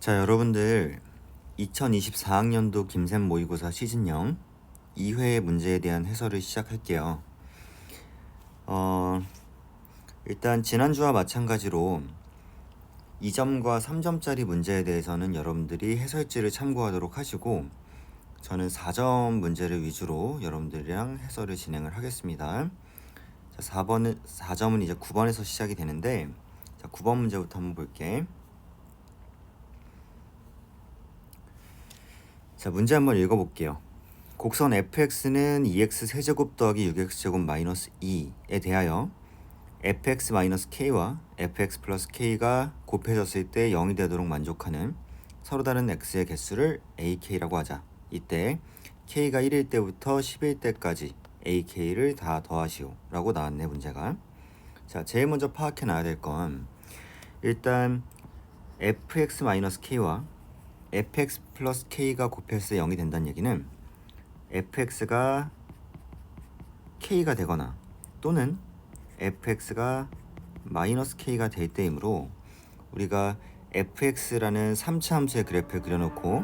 자, 여러분들 2024학년도 김샘 모의고사 시즌 0 2회 문제에 대한 해설을 시작할게요. 일단 지난주와 마찬가지로 2점과 3점짜리 문제에 대해서는 여러분들이 해설지를 참고하도록 하시고, 저는 4점 문제를 위주로 여러분들이랑 해설을 진행을 하겠습니다. 자, 4점은 이제 9번에서 시작이 되는데, 자, 9번 문제부터 한번 볼게. 자, 문제 한번 읽어볼게요. 곡선 fx는 2x 세제곱 더하기 6x제곱 마이너스 2에 대하여 fx 마이너스 k와 fx 플러스 k가 곱해졌을 때 0이 되도록 만족하는 서로 다른 x의 개수를 ak라고 하자. 이때 k가 1일 때부터 10일 때까지 ak를 다 더하시오 라고 나왔네, 문제가. 자, 제일 먼저 파악해 놔야 될 건, 일단 fx 마이너스 k와 fx 플러스 k가 곱했을 때 0이 된다는 얘기는 fx가 k가 되거나 또는 fx가 마이너스 k가 될 때이므로, 우리가 fx라는 3차 함수의 그래프를 그려놓고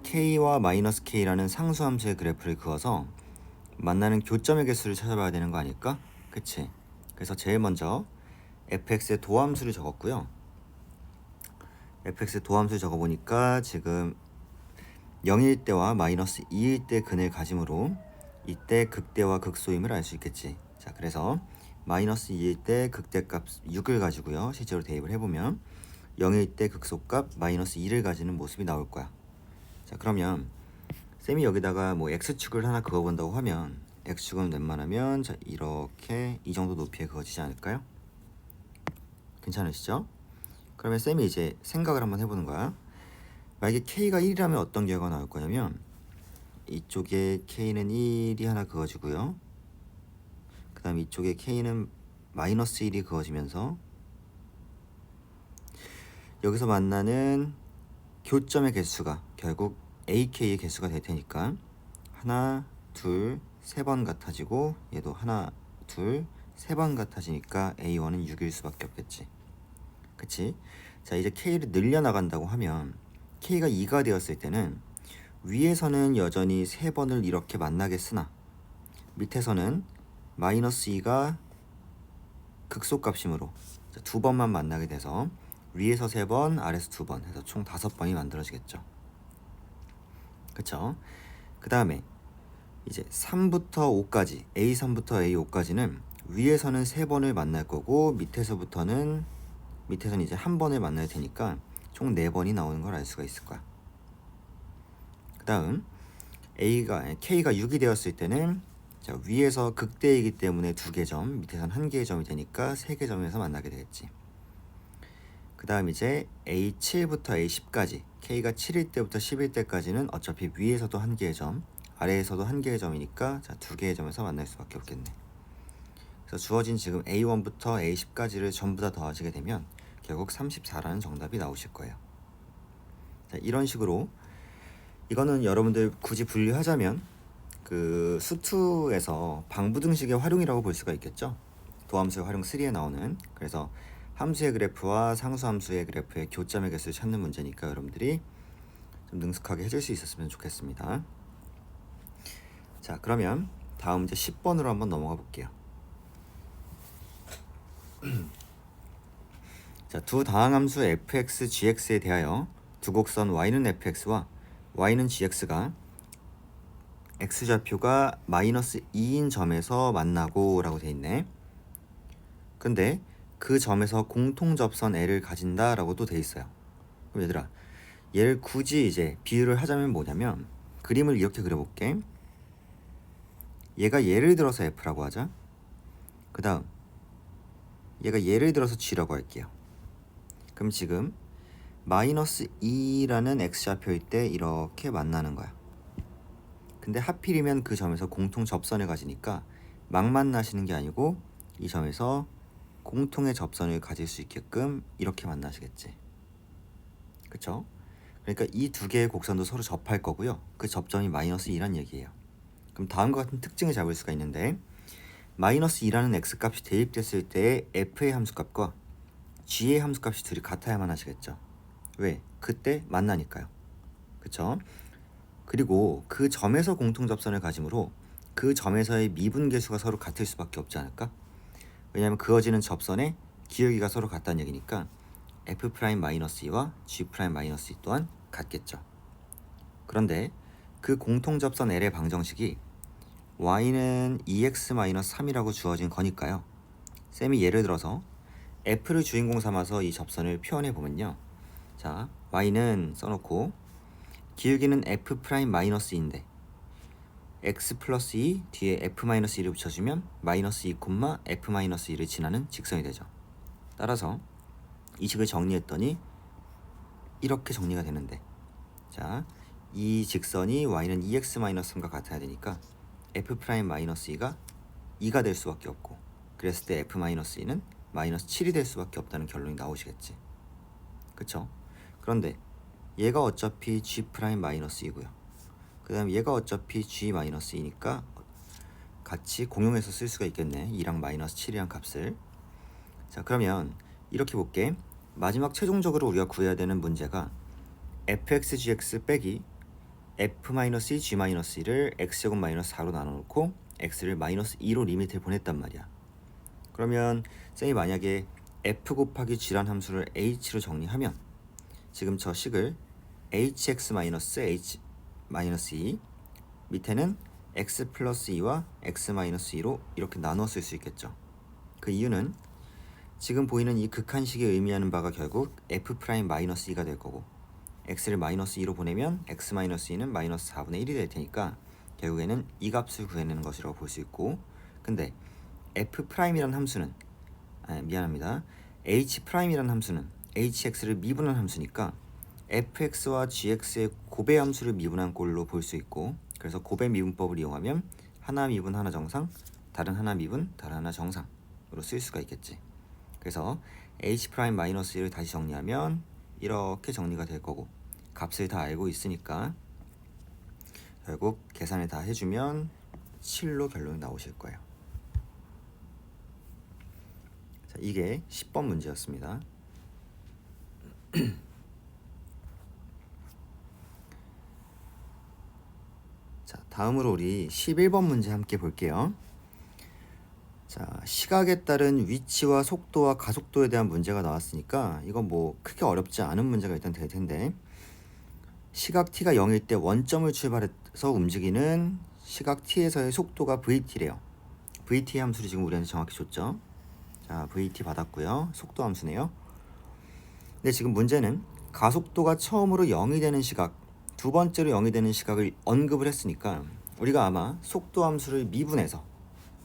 k와 마이너스 k라는 상수 함수의 그래프를 그어서 만나는 교점의 개수를 찾아봐야 되는 거 아닐까? 그치? 그래서 제일 먼저 fx의 도함수를 적었고요. fx의 도함수를 적어보니까 지금 0일 때와 마이너스 2일 때 근을 가지므로 이때 극대와 극소임을 알 수 있겠지. 자, 그래서 마이너스 2일 때 극대값 6을 가지고요, 실제로 대입을 해보면 0일 때 극소값 마이너스 2를 가지는 모습이 나올 거야. 자, 그러면 쌤이 여기다가 뭐 x축을 하나 그어본다고 하면 x축은 웬만하면 자, 이렇게 이 정도 높이에 그어지지 않을까요? 괜찮으시죠? 그러면 쌤이 이제 생각을 한번 해보는 거야. 만약에 k가 1이라면 어떤 결과가 나올 거냐면, 이쪽에 k는 1이 하나 그어지고요, 그 다음 이쪽에 k는 마이너스 1이 그어지면서 여기서 만나는 교점의 개수가 결국 ak의 개수가 될 테니까 하나, 둘, 세 번 같아지고, 얘도 하나, 둘, 세 번 같아지니까 a1은 6일 수밖에 없겠지. 그치? 자, 이제 k를 늘려나간다고 하면 k가 2가 되었을 때는 위에서는 여전히 3번을 이렇게 만나겠으나 밑에서는 마이너스 2가 극소값이므로 2번만 만나게 돼서 위에서 3번, 아래에서 2번 해서 총 5번이 만들어지겠죠. 그쵸? 그 다음에 이제 3부터 5까지, A3부터 A5까지는 위에서는 3번을 만날 거고 밑에서는 이제 1번을 만날 테니까 총 4번이 나오는 걸 알 수가 있을 거야. 그 다음 k가 6이 되었을 때는, 자, 위에서 극대이기 때문에 2개 점, 밑에서는 1개의 점이 되니까 3개 점에서 만나게 되겠지. 그 다음 이제 A7부터 A10까지, k가 7일 때부터 10일 때까지는 어차피 위에서도 1개의 점, 아래에서도 1개의 점이니까 자, 2개의 점에서 만날 수밖에 없겠네. 그래서 주어진 지금 A1부터 A10까지를 전부 다 더하시게 되면 결국 34라는 정답이 나오실 거예요. 자, 이런 식으로 이거는 여러분들 굳이 분류하자면 그 수투에서 방부등식의 활용이라고 볼 수가 있겠죠. 도함수의 활용 3에 나오는. 그래서 함수의 그래프와 상수함수의 그래프의 교점의 개수를 찾는 문제니까 여러분들이 좀 능숙하게 해줄 수 있었으면 좋겠습니다. 자, 그러면 다음 문제 10번으로 한번 넘어가 볼게요. 자, 두 다항함수 fx, gx에 대하여 두 곡선 y는 fx와 y는 gx가 x좌표가 마이너스 2인 점에서 만나고 라고 돼 있네. 근데 그 점에서 공통접선 L을 가진다 라고도 돼 있어요. 그럼 얘들아, 얘를 굳이 이제 비유를 하자면 뭐냐면, 그림을 이렇게 그려볼게. 얘가 예를 들어서 F라고 하자. 그 다음 얘가 예를 들어서 G라고 할게요. 그럼 지금 마이너스 2라는 X좌표일 때 이렇게 만나는 거야. 근데 하필이면 그 점에서 공통 접선을 가지니까 막 만나시는 게 아니고 이 점에서 공통의 접선을 가질 수 있게끔 이렇게 만나시겠지. 그쵸? 그러니까 이 두 개의 곡선도 서로 접할 거고요. 그 접점이 마이너스 2란 얘기예요. 그럼 다음과 같은 특징을 잡을 수가 있는데, 마이너스 2라는 x값이 대입됐을 때 f의 함수값과 g의 함수값이 둘이 같아야만 하시겠죠. 왜? 그때 만나니까요. 그쵸? 그리고 그 점에서 공통접선을 가지므로 그 점에서의 미분계수가 서로 같을 수밖에 없지 않을까? 왜냐하면 그어지는 접선의 기울기가 서로 같다는 얘기니까 F'-2와 G'-2 또한 같겠죠. 그런데 그 공통접선 L의 방정식이 y는 2x-3이라고 주어진 거니까요. 쌤이 예를 들어서 f를 주인공 삼아서 이 접선을 표현해 보면요. 자, y는 써놓고 기울기는 f'-인데 x 플러스 2 뒤에 f-1을 붙여주면 마이너스 2, f-1을 지나는 직선이 되죠. 따라서 이 식을 정리했더니 이렇게 정리가 되는데, 자, 이 직선이 y는 2x-3과 같아야 되니까 f'-2가 2가 될 수밖에 없고, 그랬을 때 f-2는 마이너스 7이 될 수밖에 없다는 결론이 나오시겠지. 그쵸? 그런데 얘가 어차피 g'-이고요. 그 다음 얘가 어차피 g-2니까 같이 공용해서 쓸 수가 있겠네. 2랑 마이너스 7이란 값을. 자, 그러면 이렇게 볼게. 마지막 최종적으로 우리가 구해야 되는 문제가 fx-gx 빼기 f-2 g-1을 x제곱 마이너스 4로 나눠놓고 x를 마이너스 2로 리미트를 보냈단 말이야. 그러면 쌤이 만약에 f 곱하기 g란 함수를 h로 정리하면 지금 저 식을 hx-h-2 밑에는 x 플러스 2와 x 마이너스 2로 이렇게 나누어 쓸 수 있겠죠. 그 이유는 지금 보이는 이 극한식이 의미하는 바가 결국 f'-2가 될 거고, x를 마이너스 2로 보내면 x-2는 마이너스 4분의 1이 될 테니까 결국에는 이 값을 구해내는 것이라고 볼 수 있고, 근데 f'이란 함수는 미안합니다. h'이란 함수는 hx를 미분한 함수니까 fx와 gx의 고배 함수를 미분한 꼴로 볼 수 있고, 그래서 고배 미분법을 이용하면 하나 미분 하나 정상, 다른 하나 미분 다른 하나 정상으로 쓸 수가 있겠지. 그래서 h'-1을 다시 정리하면 이렇게 정리가 될 거고, 값을 다 알고 있으니까 결국 계산을 다 해주면 7로 결론이 나오실 거예요. 자, 이게 10번 문제였습니다. 자, 다음으로 우리 11번 문제 함께 볼게요. 자, 시각에 따른 위치와 속도와 가속도에 대한 문제가 나왔으니까 이건 뭐 크게 어렵지 않은 문제가 일단 될 텐데, 시각 t가 0일 때 원점을 출발해서 움직이는 시각 t에서의 속도가 vt래요. vt 함수를 지금 우리한테 정확히 줬죠. 자, vt 받았고요. 속도 함수네요. 근데 지금 문제는 가속도가 처음으로 0이 되는 시각, 두 번째로 0이 되는 시각을 언급을 했으니까 우리가 아마 속도 함수를 미분해서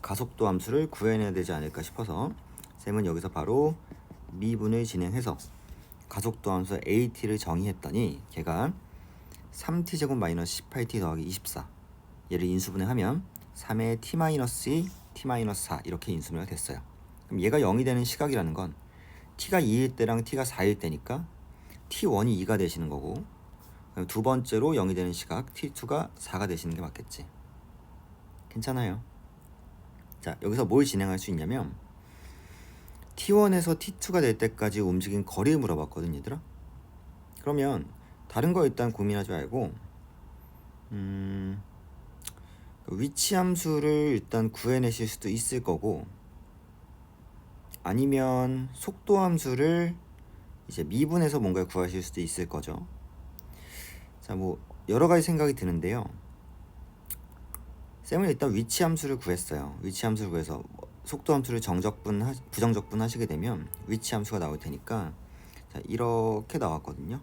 가속도 함수를 구해내야 되지 않을까 싶어서 쌤은 여기서 바로 미분을 진행해서 가속도 함수 at를 정의했더니 걔가 3t제곱 마이너스 18t 더하기 24, 얘를 인수분해하면 3의 t-2, t-4 이렇게 인수분해가 됐어요. 그럼 얘가 0이 되는 시각이라는 건 t가 2일 때랑 t가 4일 때니까 t1이 2가 되시는 거고, 그럼 두 번째로 0이 되는 시각 t2가 4가 되시는 게 맞겠지. 괜찮아요. 자, 여기서 뭘 진행할 수 있냐면 t1에서 t2가 될 때까지 움직인 거리를 물어봤거든, 얘들아. 그러면 다른 거 일단 고민하지 말고 위치 함수를 일단 구해내실 수도 있을 거고, 아니면 속도 함수를 이제 미분해서 뭔가를 구하실 수도 있을 거죠. 자, 뭐 여러 가지 생각이 드는데요. 쌤은 일단 위치 함수를 구했어요. 위치 함수를 구해서 속도 함수를 부정적분 하시게 되면 위치 함수가 나올 테니까, 자, 이렇게 나왔거든요.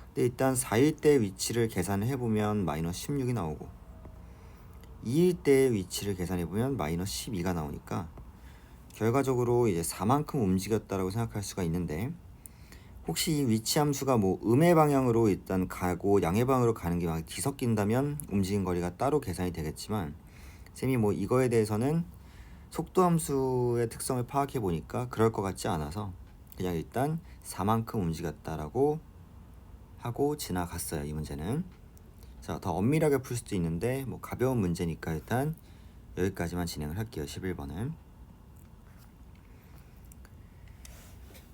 근데 일단 4일 때 위치를 계산을 해보면 마이너스 16이 나오고, 2일 때의 위치를 계산해보면 마이너스 12가 나오니까 결과적으로 이제 4만큼 움직였다라고 생각할 수가 있는데, 혹시 이 위치 함수가 뭐 음의 방향으로 일단 가고 양의 방향으로 가는 게 막 뒤섞인다면 움직인 거리가 따로 계산이 되겠지만, 쌤이 뭐 이거에 대해서는 속도 함수의 특성을 파악해 보니까 그럴 것 같지 않아서 그냥 일단 4만큼 움직였다라고 하고 지나갔어요, 이 문제는. 자, 더 엄밀하게 풀 수도 있는데 뭐 가벼운 문제니까 일단 여기까지만 진행을 할게요. 11번은.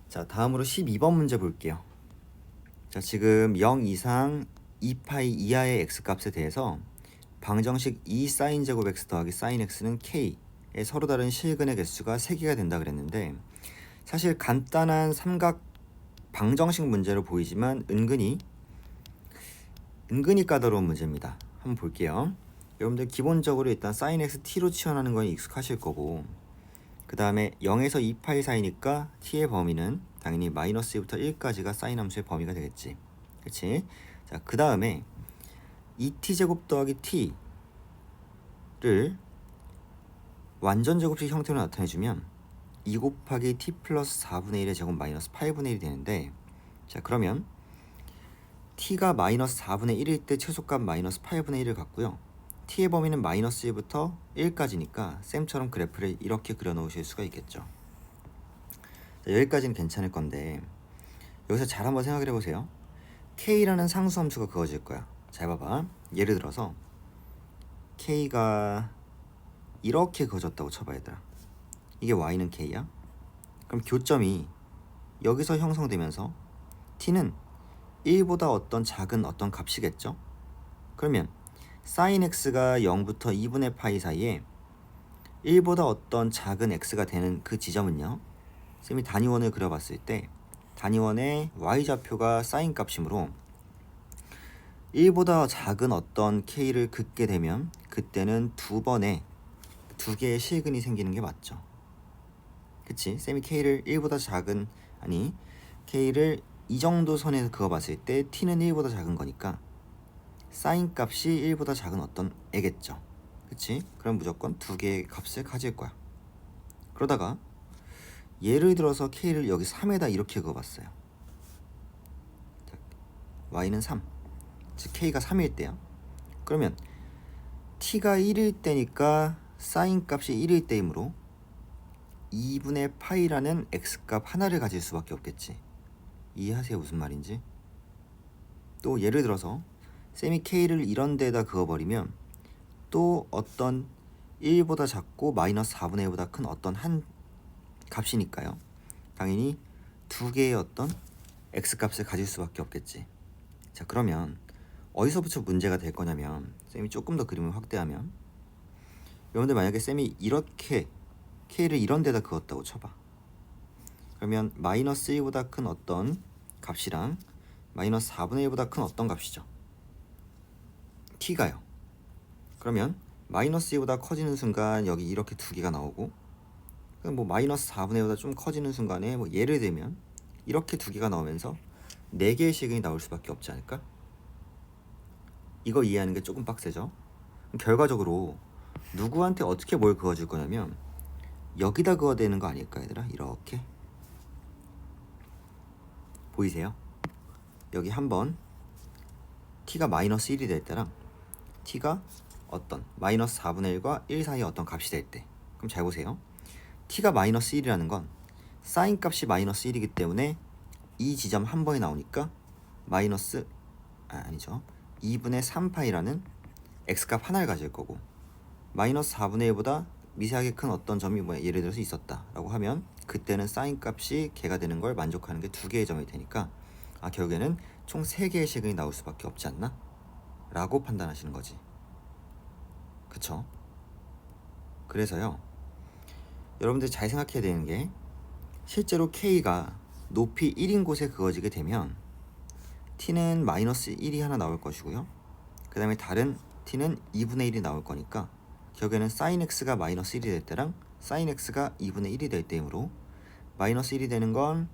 자, 다음으로 12번 문제 볼게요. 자, 지금 0 이상 2파이 이하의 x값에 대해서 방정식 2 sin 제곱 x 더하기 sin x는 k의 서로 다른 실근의 개수가 3개가 된다 그랬는데, 사실 간단한 삼각 방정식 문제로 보이지만 은근히 까다로운 문제입니다. 한번 볼게요. 여러분들 기본적으로 일단 sin x t로 치환하는 건 익숙하실 거고, 그 다음에 0에서 2파이 사이니까 t의 범위는 당연히 마이너스 2부터 1까지가 sin 함수의 범위가 되겠지. 그치? 자, 그 다음에 2t제곱 더하기 t를 완전 제곱식 형태로 나타내주면 2 곱하기 t 플러스 4분의 1의 제곱 마이너스 8분의 1이 되는데, 자, 그러면 t가 마이너스 4분의 1일 때 최소값 마이너스 8분의 1을 갖고요. t의 범위는 마이너스 1부터 1까지니까 쌤처럼 그래프를 이렇게 그려놓으실 수가 있겠죠. 자, 여기까지는 괜찮을 건데 여기서 잘 한번 생각을 해보세요. k라는 상수함수가 그어질 거야. 잘 봐봐. 예를 들어서 k가 이렇게 그어졌다고 쳐봐, 얘들아. 이게 y는 k야. 그럼 교점이 여기서 형성되면서 t는 1보다 어떤 작은 어떤 값이겠죠. 그러면 sin x가 0부터 2분의 파이 사이에 1보다 어떤 작은 x가 되는 그 지점은요, 쌤이 단위원을 그려봤을 때 단위원의 y좌표가 sin 값이므로 1보다 작은 어떤 k를 긋게 되면 그때는 두 개의 실근이 생기는 게 맞죠. 그치? 쌤이 k를 1보다 작은, 아니 k를 이 정도 선에서 그어봤을 때 t는 1보다 작은 거니까 sin 값이 1보다 작은 어떤 애겠죠. 그치? 그럼 무조건 두 개의 값을 가질 거야. 그러다가 예를 들어서 k를 여기 3에다 이렇게 그어봤어요. 자, y는 3, 즉 k가 3일 때야. 그러면 t가 1일 때니까 sin 값이 1일 때이므로 2분의 파이라는 x값 하나를 가질 수밖에 없겠지. 이해하세요 무슨 말인지? 또 예를 들어서 쌤이 k를 이런 데에다 그어버리면 또 어떤 1보다 작고 마이너스 4분의 1보다 큰 어떤 한 값이니까요. 당연히 두 개의 어떤 x값을 가질 수밖에 없겠지. 자, 그러면 어디서부터 문제가 될 거냐면, 쌤이 조금 더 그림을 확대하면, 여러분들 만약에 쌤이 이렇게 k를 이런 데다 그었다고 쳐봐. 그러면 마이너스 1보다 큰 어떤 값이랑 마이너스 4분의 1보다 큰 어떤 값이죠. t가요. 그러면 마이너스 2보다 커지는 순간 여기 이렇게 두 개가 나오고, 뭐 마이너스 4분의 1보다 좀 커지는 순간에 뭐 예를 들면 이렇게 두 개가 나오면서 4개의 실근이 나올 수밖에 없지 않을까? 이거 이해하는 게 조금 빡세죠? 결과적으로 누구한테 어떻게 뭘 그어줄 거냐면 여기다 그어야 되는 거 아닐까, 얘들아? 이렇게 보이세요? 여기 한번 t가 마이너스 1이 될 때랑 t가 어떤 마이너스 4분의 1과 1 사이의 어떤 값이 될 때, 그럼 잘 보세요. t가 마이너스 1이라는 건 sin 값이 마이너스 1이기 때문에 이 지점 한 번에 나오니까 마이너스 아니죠 2분의 3파이라는 x값 하나를 가질 거고, 마이너스 4분의 1보다 미세하게 큰 어떤 점이 뭐 예를 들어서 있었다 라고 하면 그때는 sin 값이 개가 되는 걸 만족하는 게 두 개의 점이 되니까 결국에는 총 3개의 실근이 나올 수밖에 없지 않나? 라고 판단하시는 거지. 그쵸? 그래서요, 여러분들 잘 생각해야 되는 게, 실제로 k가 높이 1인 곳에 그어지게 되면 t는 마이너스 1이 하나 나올 것이고요, 그 다음에 다른 t는 2분의 1이 나올 거니까 결국에는 sin x가 마이너스 1이 될 때랑 sin x가 2분의 1이 될 때이므로 마이너스 1이 되는 건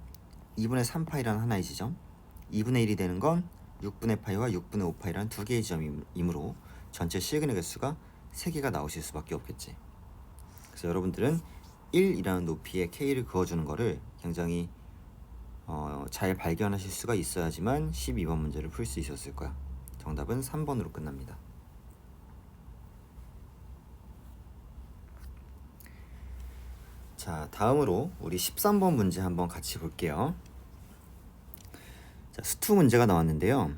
2분의 3파이라는 하나의 지점, 2분의 1이 되는 건 6분의 파이와 6분의 5파이라는 두 개의 지점이므로 전체 실근의 개수가 3개가 나오실 수밖에 없겠지. 그래서 여러분들은 1이라는 높이의 k를 그어주는 거를 굉장히 잘 발견하실 수가 있어야지만 12번 문제를 풀 수 있었을 거야. 정답은 3번으로 끝납니다. 자, 다음으로 우리 13번 문제 한번 같이 볼게요. 자, 수투 문제가 나왔는데요.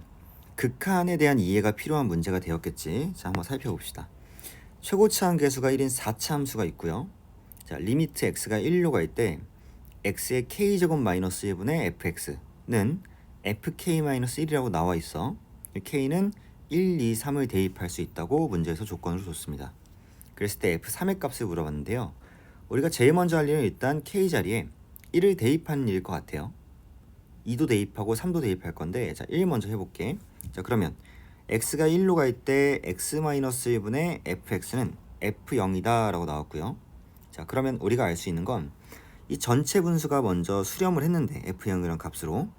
극한에 대한 이해가 필요한 문제가 되었겠지. 자, 한번 살펴봅시다. 최고치 함계수가 1인 4차 함수가 있고요. 자, 리미트 x가 1료가 있을 때 x의 k제곱 마이너스 1분의 fx는 fk-1이라고 나와 있어. k는 1, 2, 3을 대입할 수 있다고 문제에서 조건으로 줬습니다. 그랬을 때 f3의 값을 물어봤는데요. 우리가 제일 먼저 할 일은 일단 k 자리에 1을 대입하는 일일 것 같아요. 2도 대입하고 3도 대입할 건데, 자, 1 먼저 해볼게. 자, 그러면 x가 1로 갈 때 x-1분의 fx는 f0이다 라고 나왔고요. 자, 그러면 우리가 알 수 있는 건 이 전체 분수가 먼저 수렴을 했는데 f0이란 값으로,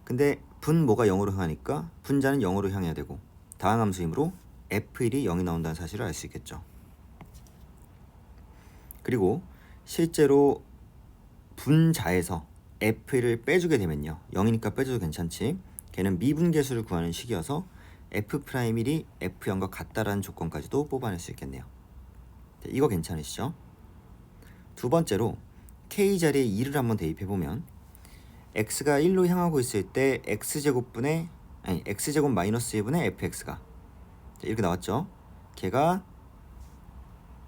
근데 분모가 0으로 향하니까 분자는 0으로 향해야 되고 다항함수이므로 f1이 0이 나온다는 사실을 알 수 있겠죠. 그리고 실제로 분자에서 f1을 빼주게 되면요, 0이니까 빼줘도 괜찮지, 걔는 미분계수를 구하는 식이어서 f'1이 f0과 같다라는 조건까지도 뽑아낼 수 있겠네요. 이거 괜찮으시죠? 두 번째로 k 자리에 2를 한번 대입해보면 x가 1로 향하고 있을 때 x제곱분의 x제곱 마이너스 1분의 fx가 이렇게 나왔죠. 걔가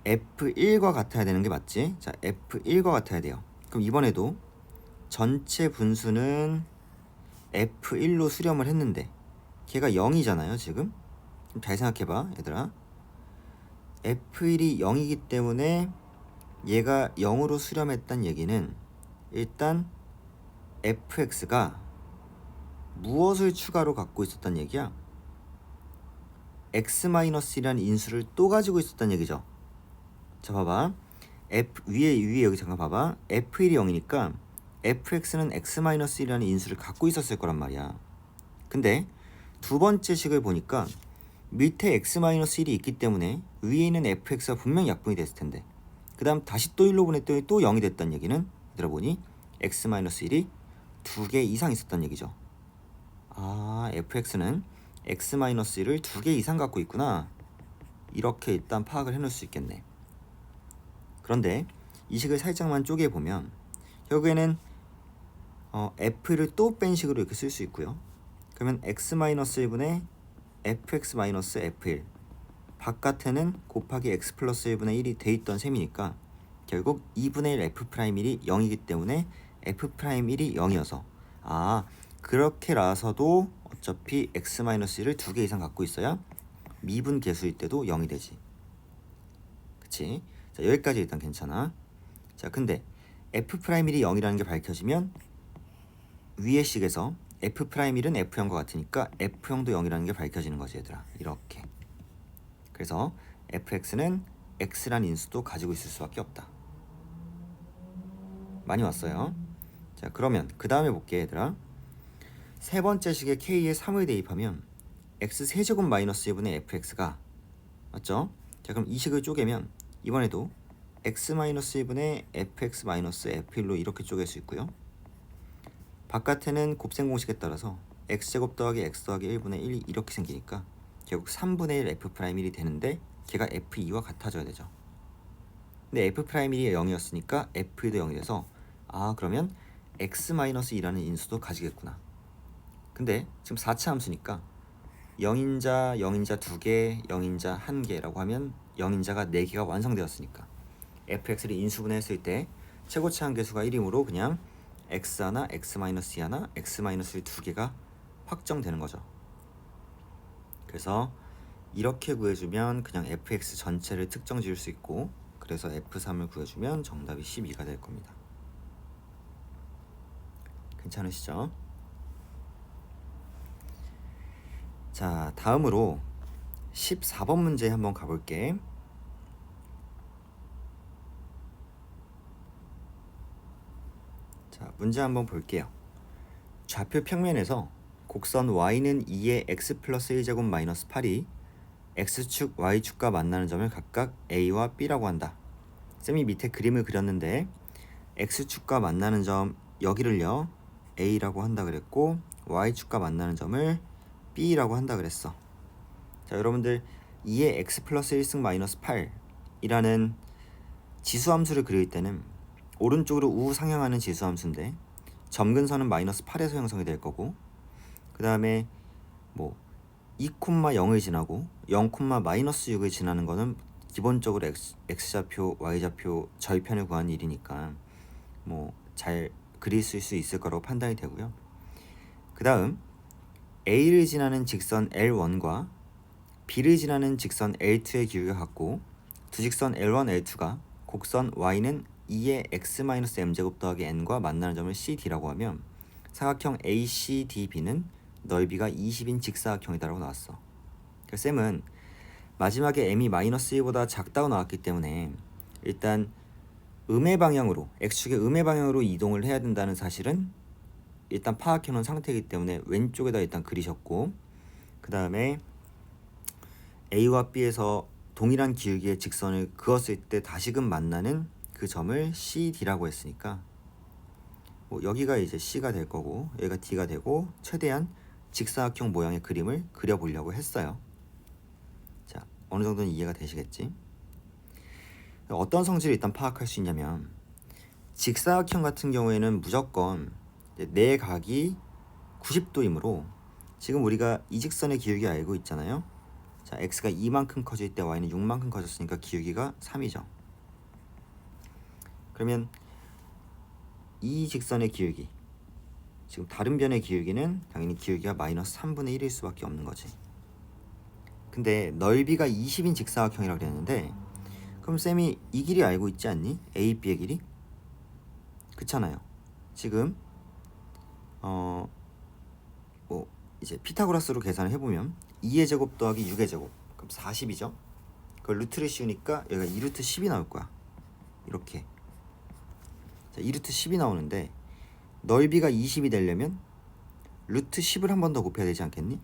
f1과 같아야 되는 게 맞지? 자, f1과 같아야 돼요. 그럼 이번에도 전체 분수는 f1로 수렴을 했는데 걔가 0이잖아요 지금. 잘 생각해봐 얘들아. f1이 0이기 때문에 얘가 0으로 수렴했단 얘기는 일단 fx가 무엇을 추가로 갖고 있었단 얘기야? x-1이라는 인수를 또 가지고 있었단 얘기죠. 자, 봐봐. 위에 여기 잠깐 봐봐. f1이 0이니까 fx는 x-1이라는 인수를 갖고 있었을 거란 말이야. 근데 두 번째 식을 보니까 밑에 x-1이 있기 때문에 위에 있는 fx가 분명히 약분이 됐을 텐데, 그 다음 다시 또 1로 보냈더니 또 0이 됐단 얘기는, 들어보니 x-1이 2개 이상 있었단 얘기죠. 아, fx는 x-1을 2개 이상 갖고 있구나. 이렇게 일단 파악을 해놓을 수 있겠네. 그런데 이 식을 살짝만 쪼개보면 결국에는 f를 또 뺀 식으로 이렇게 쓸 수 있고요. 그러면 x-1분의 fx-f1, 바깥에는 곱하기 x 플러스 1분의 1이 돼 있던 셈이니까 결국 2분의 1 f'1이 0이기 때문에 f'1이 0이어서, 아, 그렇게라서도 어차피 x-1을 2개 이상 갖고 있어야 미분 계수일 때도 0이 되지. 그치? 자, 여기까지 일단 괜찮아. 자, 근데 f'1이 0이라는 게 밝혀지면 위의 식에서 f'1은 f0과 같으니까 f0도 0이라는 게 밝혀지는 거지 얘들아. 이렇게. 그래서 fx는 x란 인수도 가지고 있을 수밖에 없다. 많이 왔어요. 자, 그러면 그 다음에 볼게 얘들아. 세 번째 식에 k에 3을 대입하면 x 세제곱 마이너스 1분의 fx가, 맞죠? 자, 그럼 이 식을 쪼개면 이번에도 x 마이너스 1분의 fx 마이너스 f1로 이렇게 쪼갤 수 있고요. 바깥에는 곱셈 공식에 따라서 x제곱 더하기 x 더하기 1분의 1이 이렇게 생기니까 결국 3분의 1 f'1이 되는데 걔가 f2와 같아져야 되죠. 근데 f'1이 0이었으니까 f2도 0이 돼서, 아, 그러면 x-2라는 인수도 가지겠구나. 근데 지금 4차 함수니까 0인자, 0인자 2개, 0인자 1개라고 하면 0인자가 4개가 완성되었으니까 fx를 인수분해했을 때 최고치 한계수가 1이므로 그냥 x 하나, x-2 하나, x-1 2개가 확정되는 거죠. 그래서 이렇게 구해주면 그냥 fx 전체를 특정 지을 수 있고, 그래서 f3을 구해주면 정답이 12가 될 겁니다. 괜찮으시죠? 자, 다음으로 14번 문제 한번 가볼게. 자, 문제 한번 볼게요. 좌표 평면에서 곡선 y는 2의 x 플러스 1제곱 마이너스 8이 x축, y축과 만나는 점을 각각 a와 b라고 한다. 쌤이 밑에 그림을 그렸는데 x축과 만나는 점 여기를요 a라고 한다 그랬고, y축과 만나는 점을 b라고 한다 그랬어. 자, 여러분들 2의 x 플러스 1승 마이너스 8이라는 지수함수를 그릴 때는 오른쪽으로 우상향하는 지수함수인데 점근선은 마이너스 8에서 형성이 될 거고, 그 다음에 뭐 2,0을 지나고 0, 마이너스 6을 지나는 거는 기본적으로 x좌표, y좌표 절편을 구하는 일이니까 뭐 잘 그릴 수 있을 거라고 판단이 되고요. 그 다음 A를 지나는 직선 L1과 B를 지나는 직선 L2의 기울기가 같고 두 직선 L1, L2가 곡선 Y는 2의 x-m제곱 더하기 n과 만나는 점을 CD라고 하면 사각형 ACDB는 넓이가 20인 직사각형이다라고 나왔어. 그래서 쌤은 마지막에 m이 -1보다 작다고 나왔기 때문에 일단 음의 방향으로 x축의 음의 방향으로 이동을 해야 된다는 사실은 일단 파악해 놓은 상태이기 때문에 왼쪽에다 일단 그리셨고, 그 다음에 A와 B에서 동일한 기울기의 직선을 그었을 때 다시금 만나는 그 점을 CD라고 했으니까 뭐 여기가 이제 C가 될 거고 여기가 D가 되고 최대한 직사각형 모양의 그림을 그려보려고 했어요. 자, 어느 정도는 이해가 되시겠지? 어떤 성질을 일단 파악할 수 있냐면 직사각형 같은 경우에는 무조건 내 각이 90도이므로 지금 우리가 이 직선의 기울기 알고 있잖아요. 자, x가 2만큼 커질 때 y는 6만큼 커졌으니까 기울기가 3이죠. 그러면 이 직선의 기울기, 지금 다른 변의 기울기는 당연히 기울기가 -3분의 1일 수밖에 없는 거지. 근데 넓이가 20인 직사각형이라고 그랬는데 그럼 쌤이 이 길이 알고 있지 않니? A, B의 길이? 그렇잖아요. 지금 뭐 이제 피타고라스로 계산을 해보면 2의 제곱 더하기 6의 제곱 그럼 40이죠. 그걸 루트를 씌우니까 여기가 2루트 10이 나올 거야. 이렇게. 자, 2루트 10이 나오는데 넓이가 20이 되려면 루트 10을 한 번 더 곱해야 되지 않겠니?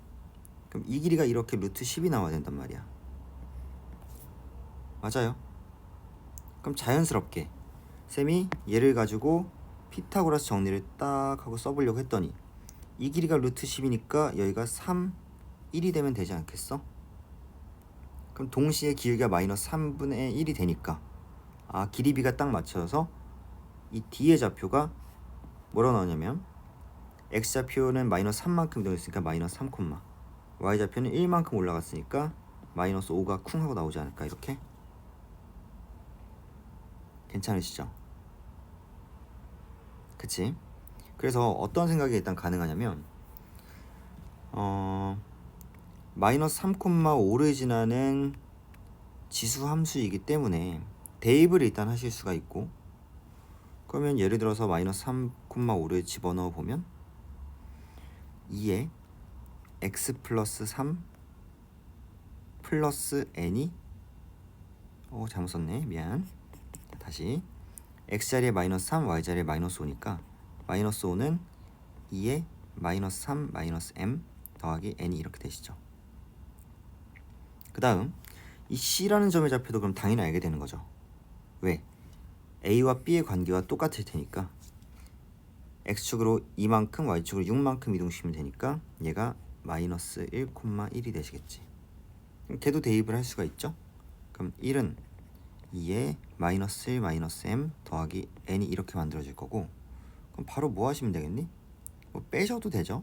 그럼 이 길이가 이렇게 루트 10이 나와야 된단 말이야. 맞아요. 그럼 자연스럽게 쌤이 얘를 가지고 피타고라스 정리를 딱 하고 써보려고 했더니 이 길이가 루트 10이니까 여기가 3, 1이 되면 되지 않겠어? 그럼 동시에 기울기가 -3분의 1이 되니까 길이비가 딱 맞춰서 이 D의 좌표가 뭐라 나오냐면 X좌표는 -3만큼 이동했으니까 -3, Y좌표는 1만큼 올라갔으니까 -5가 쿵 하고 나오지 않을까 이렇게? 괜찮으시죠? 그치? 그래서 어떤 생각이 일단 가능하냐면 -3,5를 지나는 지수 함수이기 때문에 대입을 일단 하실 수가 있고, 그러면 예를 들어서 -3,5를 집어넣어 보면 2에 x 플러스 3 플러스 n이 잘못 썼네. 미안. 다시 x자리에 -3 y자리에 -5니까 -5는 2에 -3 -m 더하기 n이 이렇게 되시죠. 그 다음 이 C라는 점의 좌표도 그럼 당연히 알게 되는 거죠. 왜? A와 B의 관계와 똑같을 테니까 X축으로 2만큼 Y축으로 6만큼 이동시키면 되니까 얘가 -1,1이 되시겠지. 걔도 대입을 할 수가 있죠. 그럼 1은 2에 -1 -m 더하기 n이 이렇게 만들어질 거고, 그럼 바로 뭐 하시면 되겠니? 뭐 빼셔도 되죠.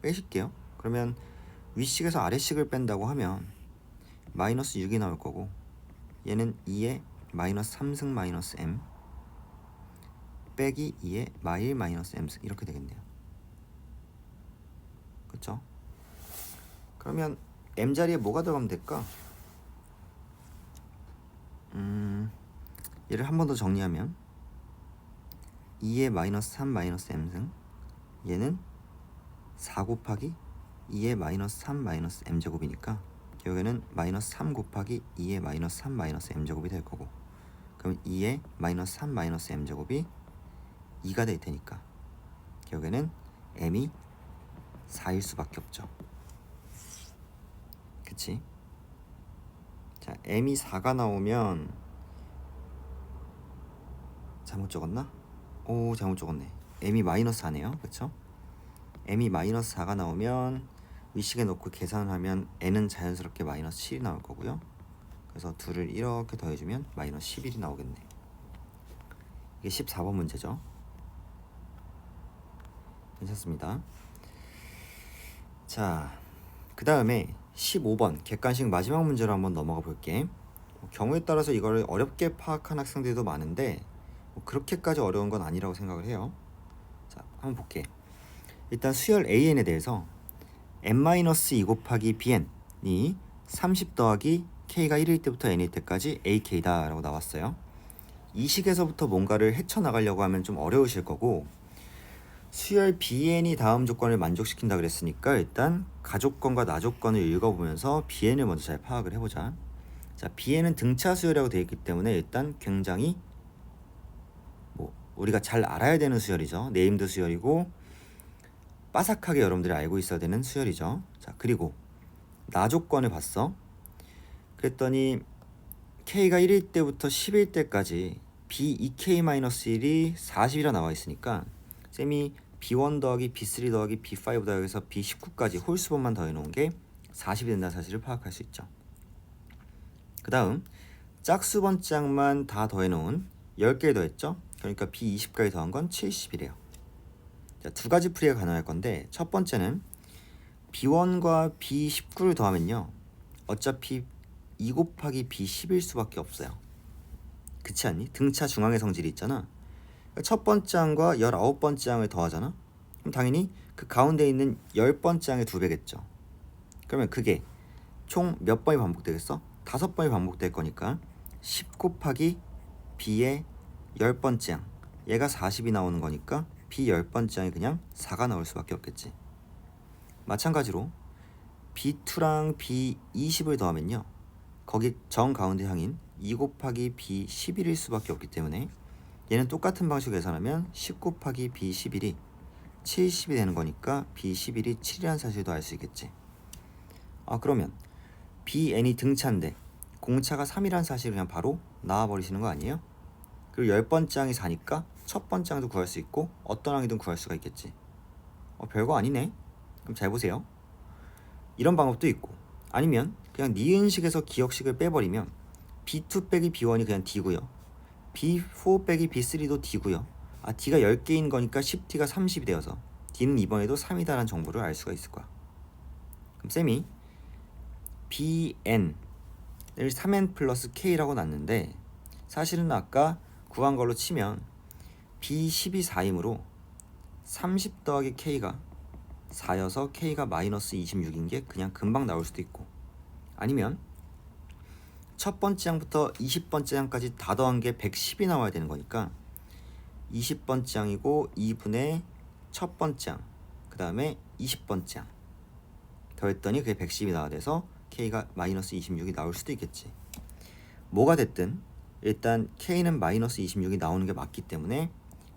빼실게요. 그러면 위식에서 아래식을 뺀다고 하면 -6이 나올 거고 얘는 2에 -3승 -m 빼기 2에 -1 -m승 이렇게 되겠네요. 그쵸? 그러면 m자리에 뭐가 들어가면 될까? 얘를 한 번 더 정리하면 2에 -3 -m승 얘는 4 곱하기 2에 -3 -m제곱이니까 결국에는 -3 곱하기 2에 -3 -m제곱이 될 거고, 그럼 2에 -3 -m제곱이 2가 될 테니까 결국에는 m이 4일 수밖에 없죠. 그치? 자, m이 4가 나오면 잘못 적었나? 잘못 적었네. m이 -4네요. 그쵸? m이 -4가 나오면 위식에 넣고 계산을 하면 n은 자연스럽게 -7이 나올 거고요. 그래서 둘을 이렇게 더해주면 -11이 나오겠네. 이게 14번 문제죠. 괜찮습니다. 자, 그 다음에 15번 객관식 마지막 문제로 한번 넘어가 볼게. 경우에 따라서 이거를 어렵게 파악한 학생들도 많은데 그렇게까지 어려운 건 아니라고 생각을 해요. 자, 한번 볼게. 일단 수열 AN에 대해서 n-2 곱하기 bn이 30 더하기 k가 1일 때부터 n일 때까지 ak다 라고 나왔어요. 이 식에서부터 뭔가를 헤쳐나가려고 하면 좀 어려우실 거고, 수열 bn이 다음 조건을 만족시킨다 그랬으니까 일단 가조건과 나조건을 읽어보면서 bn을 먼저 잘 파악을 해보자. 자, bn은 등차 수열이라고 되어 있기 때문에 일단 굉장히 우리가 잘 알아야 되는 수열이죠. 네임드 수열이고 빠삭하게 여러분들이 알고 있어야 되는 수열이죠. 자, 그리고 나조건을 봤어. 그랬더니 k가 1일 때부터 10일 때까지 b2k-1이 40이라 나와 있으니까 쌤이 b1 더하기 b3 더하기 b5 더하기해서 b19까지 홀수번만 더해놓은 게 40이 된다는 사실을 파악할 수 있죠. 그 다음 짝수번 짝만 다 더해놓은 10개를 더했죠. 그러니까 b20까지 더한 건 70이래요. 자, 두 가지 풀이가 가능할 건데, 첫 번째는 b1과 b19를 더하면요, 어차피 2 곱하기 b10일 수밖에 없어요. 그렇지 않니? 등차 중앙의 성질이 있잖아. 첫 번째 항과 19번째 항을 더하잖아. 그럼 당연히 그 가운데 있는 10번째 항의 2배겠죠. 그러면 그게 총 몇 번이 반복되겠어? 5번이 반복될 거니까 10 곱하기 b의 10번째 항, 얘가 40이 나오는 거니까 b 10번째 항이 그냥 4가 나올 수밖에 없겠지. 마찬가지로 b2랑 b20을 더하면요, 거기 정 가운데 항인 2 곱하기 b11일 수밖에 없기 때문에 얘는 똑같은 방식으로 계산하면 10 곱하기 b11이 70이 되는 거니까 b11이 7이라는 사실도 알 수 있겠지. 그러면 bn이 등차인데 공차가 3이라는 사실을 그냥 바로 나와버리시는 거 아니에요? 그리고 10번째 항이 4니까 첫 번째 항도 구할 수 있고 어떤 항이든 구할 수가 있겠지. 별거 아니네. 그럼 잘 보세요. 이런 방법도 있고, 아니면 그냥 니은식에서 기억식을 빼버리면 b2 빼기 b1이 그냥 d고요, b4 빼기 b3도 d고요. d가 10개인 거니까 10d가 30이 되어서 d는 이번에도 3이다라는 정보를 알 수가 있을 거야. 그럼 쌤이 bn을 3n 플러스 k라고 놨는데, 사실은 아까 구한 걸로 치면 b10이 4이므로 30 더하기 k가 4여서 k가 마이너스 26인 게 그냥 금방 나올 수도 있고, 아니면 첫 번째 항부터 20번째 항까지 다 더한 게 110이 나와야 되는 거니까 20번째 항이고 2분의 첫 번째 항, 그 다음에 20번째 항 더했더니 그게 110이 나와야 돼서 k가 마이너스 26이 나올 수도 있겠지. 뭐가 됐든 일단 k는 마이너스 26이 나오는 게 맞기 때문에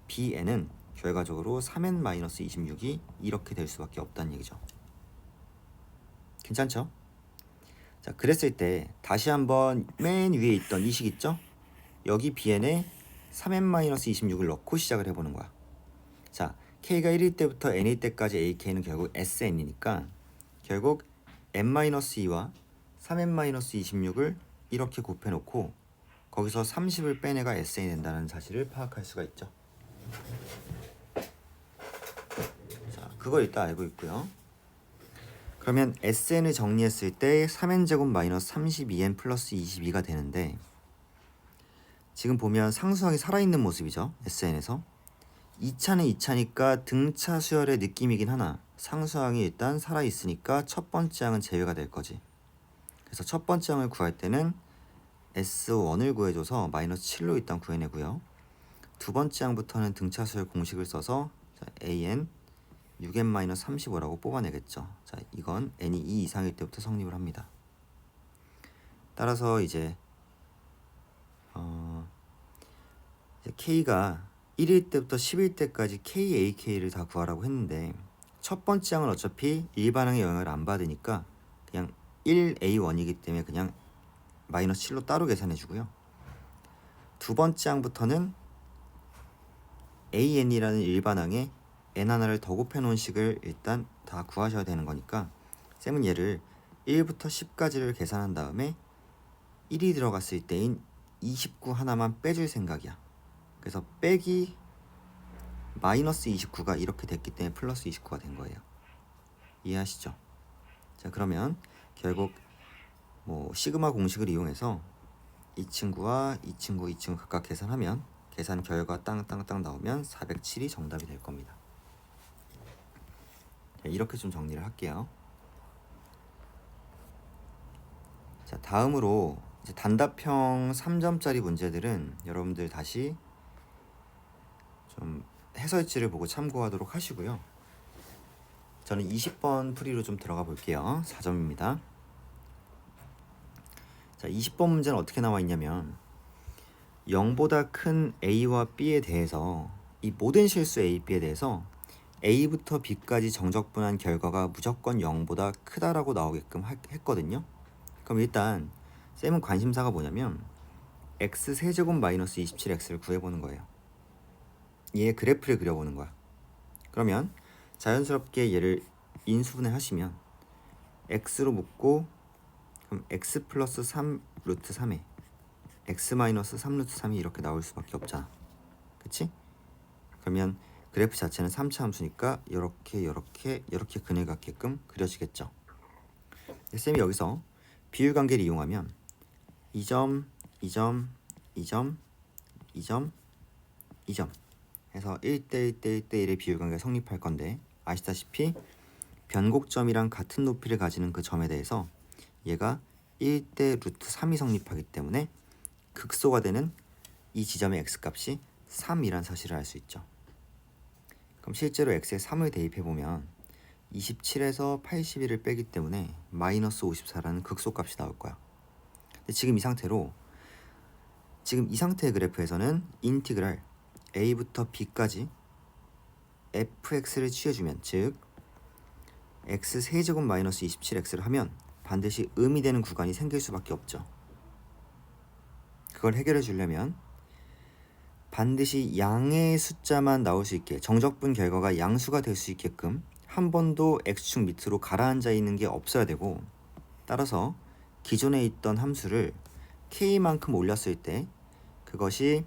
bn은 결과적으로 3n 마이너스 26이 이렇게 될 수밖에 없다는 얘기죠. 괜찮죠? 자, 그랬을 때 다시 한번 맨 위에 있던 이 식 있죠? 여기 bn에 3n 마이너스 26을 넣고 시작을 해보는 거야. 자, k가 1일 때부터 n일 때까지 ak는 결국 sn이니까 결국 n-2와 3n-26을 이렇게 곱해놓고 거기서 30을 빼내가 sn이 된다는 사실을 파악할 수가 있죠. 자, 그걸 일단 알고 있고요. 그러면 sn을 정리했을 때 3n제곱 마이너스 32n 플러스 22가 되는데, 지금 보면 상수항이 살아있는 모습이죠. sn에서 2차는 2차니까 등차 수열의 느낌이긴 하나 상수항이 일단 살아있으니까 첫 번째 항은 제외가 될 거지. 그래서 첫 번째 항을 구할 때는 S1을 구해줘서 마이너스 7로 일단 구해내고요. 두 번째 항부터는 등차 수열 공식을 써서 AN 6n-35라고 뽑아내겠죠. 자, 이건 n이 2 이상일 때부터 성립을 합니다. 따라서 이제 k가 1일 때부터 10일 때까지 KAK를 다 구하라고 했는데, 첫 번째 항은 어차피 일반항의 영향을 안 받으니까 그냥 1A1이기 때문에 그냥 마이너스 7로 따로 계산해 주고요. 두 번째 항부터는 AN이라는 일반항에 n 하나를 더 곱해 놓은 식을 일단 다 구하셔야 되는 거니까 쌤은 얘를 1부터 10까지를 계산한 다음에 1이 들어갔을 때인 29 하나만 빼줄 생각이야. 그래서 빼기 마이너스 29가 이렇게 됐기 때문에 플러스 29가 된 거예요. 이해하시죠? 자, 그러면 결국 시그마 공식을 이용해서 이 친구와 이 친구 각각 계산하면 계산 결과 땅땅땅 나오면 407이 정답이 될 겁니다. 이렇게 좀 정리를 할게요. 자, 다음으로 이제 단답형 3점짜리 문제들은 여러분들 다시 좀 해설지를 보고 참고하도록 하시고요. 저는 20번 풀이로 좀 들어가 볼게요. 4점입니다. 자, 20번 문제는 어떻게 나와 있냐면 0보다 큰 A와 B에 대해서 이 모든 실수 A, B에 대해서 A부터 B까지 정적분한 결과가 무조건 0보다 크다라고 나오게끔 했거든요. 그럼 일단 쌤은 관심사가 뭐냐면 x 세제곱 마이너스 27x를 구해보는 거예요. 얘의 그래프를 그려보는 거야. 그러면 자연스럽게 얘를 인수분해 하시면 x로 묶고 그럼 x 플러스 3 루트 3에 x 마이너스 3 루트 3이 이렇게 나올 수밖에 없잖아. 그치? 그러면 그래프 자체는 3차 함수니까 이렇게 그늘 같게끔 그려지겠죠. 쌤이 여기서 비율 관계를 이용하면 2점, 2점, 2점, 2점, 2점 해서 1대1 대 1대1의 비율 관계가 성립할 건데 아시다시피 변곡점이랑 같은 높이를 가지는 그 점에 대해서 얘가 1대 루트 3이 성립하기 때문에 극소가 되는 이 지점의 x값이 3이란 사실을 알 수 있죠. 그럼 실제로 x에 3을 대입해보면 27에서 81을 빼기 때문에 마이너스 54라는 극소값이 나올 거야. 근데 지금 이 상태로 지금 이 상태의 그래프에서는 인티그랄 a부터 b까지 fx를 취해주면 즉 x 세제곱 마이너스 27x를 하면 반드시 음이 되는 구간이 생길 수밖에 없죠. 그걸 해결해 주려면 반드시 양의 숫자만 나올 수 있게 정적분 결과가 양수가 될 수 있게끔 한 번도 x축 밑으로 가라앉아 있는 게 없어야 되고 따라서 기존에 있던 함수를 k만큼 올렸을 때 그것이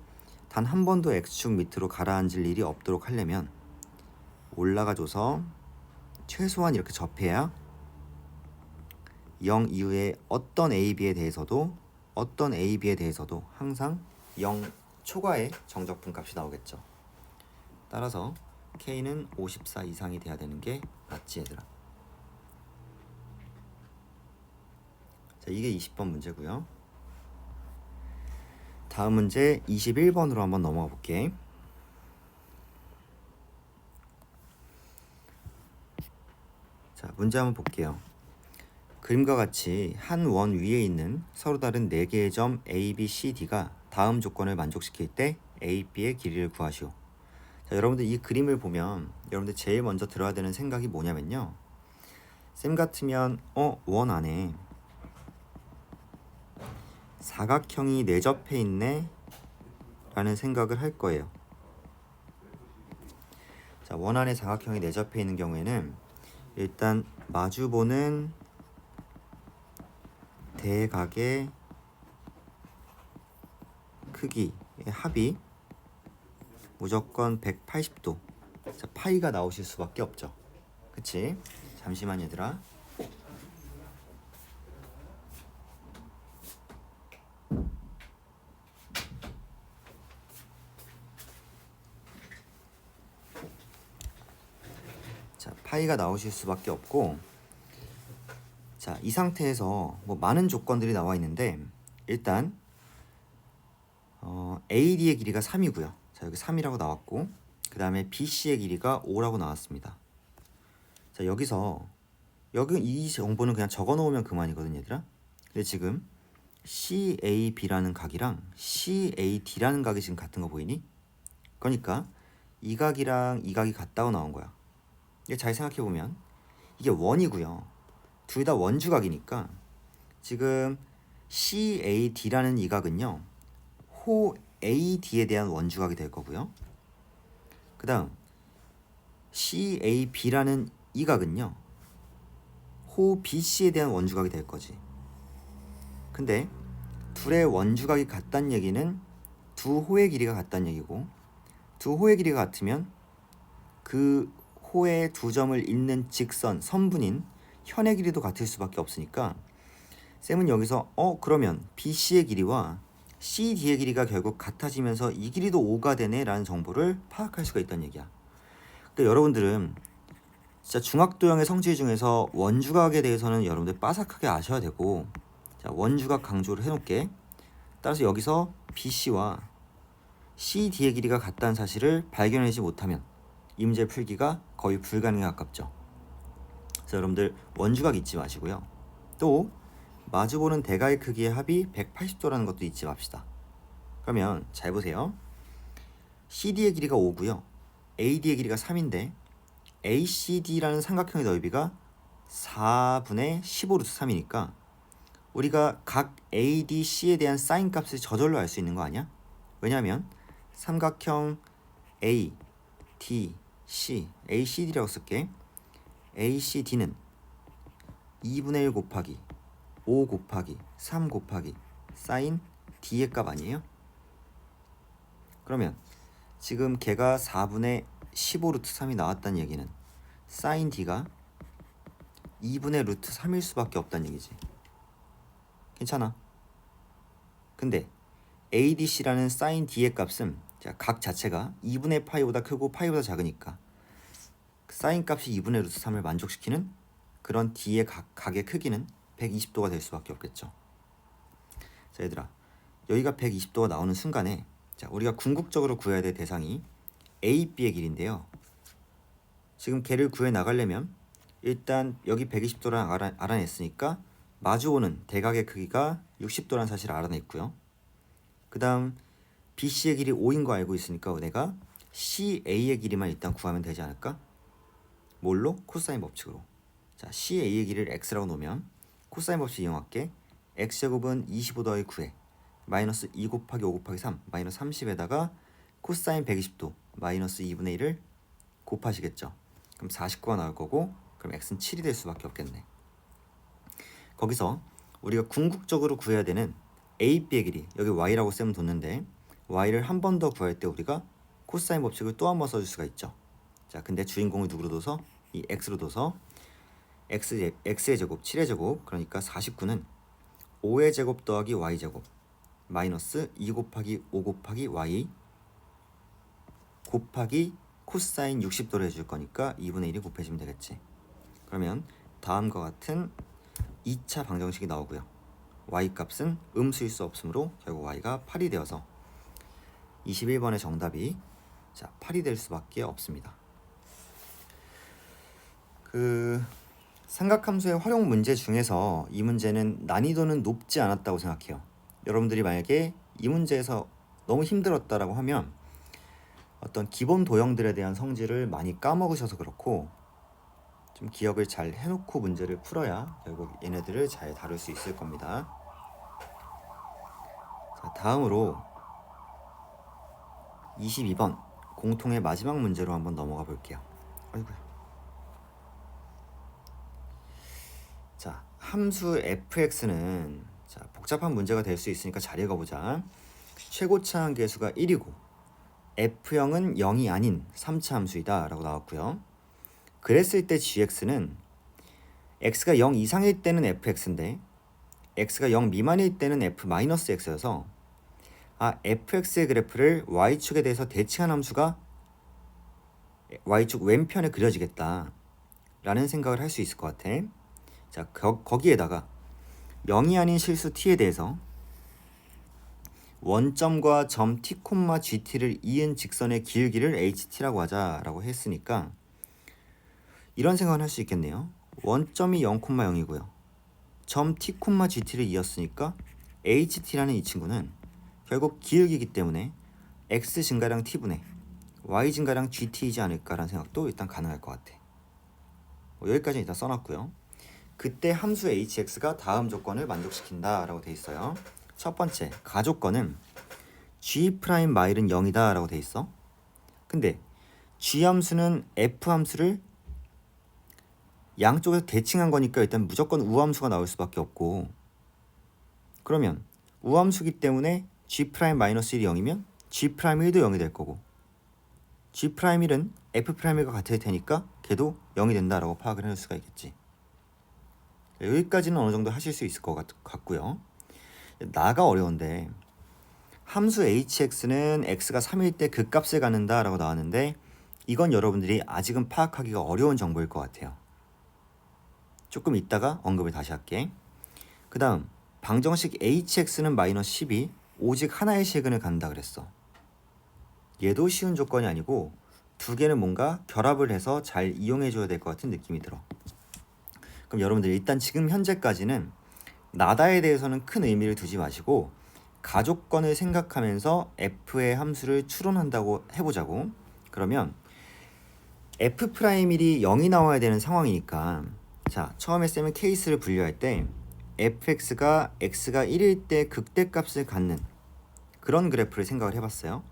단 한 번도 x축 밑으로 가라앉을 일이 없도록 하려면 올라가줘서 최소한 이렇게 접해야 0 이후에 어떤 a, b에 대해서도 항상 0 초과의 정적분 값이 나오겠죠. 따라서 k는 54 이상이 돼야 되는 게 맞지 얘들아. 자, 이게 20번 문제고요. 다음 문제 21번으로 한번 넘어가 볼게. 자, 문제 한번 볼게요. 그림과 같이 한 원 위에 있는 서로 다른 4개의 점 A, B, C, D가 다음 조건을 만족시킬 때 A, B의 길이를 구하시오. 자, 여러분들 이 그림을 보면 여러분들 제일 먼저 들어야 되는 생각이 뭐냐면요. 쌤 같으면 원 안에 사각형이 내접해 있네 라는 생각을 할 거예요. 자, 원 안에 사각형이 내접해 있는 경우에는 일단 마주보는 대각의 크기의 합이 무조건 180도. 자, 파이가 나오실 수밖에 없죠. 그치? 잠시만 얘들아. 자, 파이가 나오실 수밖에 없고 자, 이 상태에서 뭐 많은 조건들이 나와 있는데 일단 AD의 길이가 3이고요. 자, 여기 3이라고 나왔고 그 다음에 BC의 길이가 5라고 나왔습니다. 자, 여기서 여기 이 정보는 그냥 적어 놓으면 그만이거든 얘들아. 근데 지금 CAB라는 각이랑 CAD라는 각이 지금 같은 거 보이니? 그러니까 이 각이랑 이 각이 같다고 나온 거야. 이게 잘 생각해 보면 이게 원이고요. 둘 다 원주각이니까 지금 CAD라는 이 각은요. 호 AD에 대한 원주각이 될 거고요. 그 다음 CAB라는 이 각은요. 호 BC에 대한 원주각이 될 거지. 근데 둘의 원주각이 같다는 얘기는 두 호의 길이가 같다는 얘기고 두 호의 길이가 같으면 그 호의 두 점을 잇는 직선, 선분인 현의 길이도 같을 수밖에 없으니까 쌤은 여기서 그러면 BC의 길이와 CD의 길이가 결국 같아지면서 이 길이도 5가 되네 라는 정보를 파악할 수가 있다는 얘기야. 근데 여러분들은 진짜 중학도형의 성질 중에서 원주각에 대해서는 여러분들 빠삭하게 아셔야 되고, 자, 원주각 강조를 해놓을게. 따라서 여기서 BC와 CD의 길이가 같다는 사실을 발견하지 못하면 이 문제 풀기가 거의 불가능에 가깝죠. 그래서 여러분들 원주각 잊지 마시고요. 또 마주보는 대각의 크기의 합이 180도라는 것도 잊지 맙시다. 그러면 잘 보세요. CD의 길이가 5고요. AD의 길이가 3인데 ACD라는 삼각형의 넓이가 4분의 15루트 3이니까 우리가 각 ADC에 대한 사인 값을 저절로 알 수 있는 거 아니야? 왜냐하면 삼각형 ADC, ACD라고 쓸게. ACD는 2분의 1 곱하기 5 곱하기 3 곱하기 사인 D의 값 아니에요? 그러면 지금 걔가 4분의 15 루트 3이 나왔다는 얘기는 사인 D가 2분의 루트 3일 수밖에 없다는 얘기지. 괜찮아. 근데 ADC라는 사인 D의 값은 각 자체가 2분의 파이보다 크고 파이보다 작으니까 사인 값이 2분의 루트 3을 만족시키는 그런 D의 각의 크기는 120도가 될 수밖에 없겠죠. 자, 얘들아, 여기가 120도가 나오는 순간에 자, 우리가 궁극적으로 구해야 될 대상이 A, B의 길인데요. 지금 걔를 구해 나가려면 일단 여기 120도를 알아냈으니까 마주오는 대각의 크기가 60도라는 사실을 알아냈고요. 그 다음 BC의 길이 5인 거 알고 있으니까 내가 CA의 길이만 일단 구하면 되지 않을까? 뭘로? 코사인 법칙으로. 자, CA의 길이를 X라고 놓으면 코사인 법칙 이용할게. X제곱은 25 더하기 9에 마이너스 2 곱하기 5 곱하기 3 마이너스 30에다가 코사인 120도 마이너스 2분의 1을 곱하시겠죠. 그럼 49가 나올 거고 그럼 X는 7이 될 수밖에 없겠네. 거기서 우리가 궁극적으로 구해야 되는 A, B의 길이 여기 Y라고 쌤은 뒀는데 Y를 한 번 더 구할 때 우리가 코사인 법칙을 또 한 번 써줄 수가 있죠. 자, 근데 주인공을 누구로 둬서? 이 X로 둬서 X의 제곱, 7의 제곱 그러니까 49는 5의 제곱 더하기 Y 제곱 마이너스 2 곱하기 5 곱하기 Y 곱하기 코사인 60도를 해줄 거니까 2분의 1이 곱해지면 되겠지. 그러면 다음과 같은 2차 방정식이 나오고요. Y 값은 음수일 수 없으므로 결국 Y가 8이 되어서 21번의 정답이 자 8이 될 수밖에 없습니다. 그 삼각함수의 활용 문제 중에서 이 문제는 난이도는 높지 않았다고 생각해요. 여러분들이 만약에 이 문제에서 너무 힘들었다라고 하면 어떤 기본 도형들에 대한 성질을 많이 까먹으셔서 그렇고 좀 기억을 잘 해놓고 문제를 풀어야 결국 얘네들을 잘 다룰 수 있을 겁니다. 자, 다음으로 22번 공통의 마지막 문제로 한번 넘어가 볼게요. 아이고야. 자, 함수 fx는 자, 복잡한 문제가 될 수 있으니까 잘 읽어보자. 최고차 한계수가 1이고 f형은 0이 아닌 3차 함수이다 라고 나왔고요. 그랬을 때 gx는 x가 0 이상일 때는 fx인데 x가 0 미만일 때는 f-x여서 fx의 그래프를 y축에 대해서 대칭한 함수가 y축 왼편에 그려지겠다 라는 생각을 할 수 있을 것 같아. 자, 거기에다가 0이 아닌 실수 t에 대해서 원점과 점 t, gt를 이은 직선의 길기를 ht라고 하자라고 했으니까 이런 생각을 할 수 있겠네요. 원점이 0,0이고요. 점 t, gt를 이었으니까 ht라는 이 친구는 결국 기울기이기 때문에 x 증가량 t분의 y 증가량 gt이지 않을까라는 생각도 일단 가능할 것 같아. 여기까지는 일단 써놨고요. 그때 함수 hx가 다음 조건을 만족시킨다 라고 돼 있어요. 첫 번째 가조건은 g 프라임 마일은 0이다 라고 돼 있어. 근데 g 함수는 f 함수를 양쪽에서 대칭한 거니까 일단 무조건 우함수가 나올 수밖에 없고, 그러면 우함수기 때문에 g 프라임 마이너스 1이 0이면 g 프라임 1도 0이 될 거고 g 프라임 1은 f 프라임 1과 같을 테니까 걔도 0이 된다라고 파악을 해낼 수가 있겠지. 여기까지는 어느 정도 하실 수 있을 것 같고요. 나가 어려운데 함수 hx는 x가 3일 때 그 값을 갖는다 라고 나왔는데 이건 여러분들이 아직은 파악하기가 어려운 정보일 것 같아요. 조금 이따가 언급을 다시 할게. 그 다음 방정식 hx는 마이너스 10이 오직 하나의 시근을 갖는다 그랬어. 얘도 쉬운 조건이 아니고 두 개는 뭔가 결합을 해서 잘 이용해 줘야 될 것 같은 느낌이 들어. 그럼 여러분들 일단 지금 현재까지는 나다에 대해서는 큰 의미를 두지 마시고 가족권을 생각하면서 f의 함수를 추론한다고 해보자고. 그러면 f'1이 0이 나와야 되는 상황이니까, 자, 처음에 쌤은 케이스를 분류할 때 fx가 x가 1일 때 극대값을 갖는 그런 그래프를 생각을 해봤어요.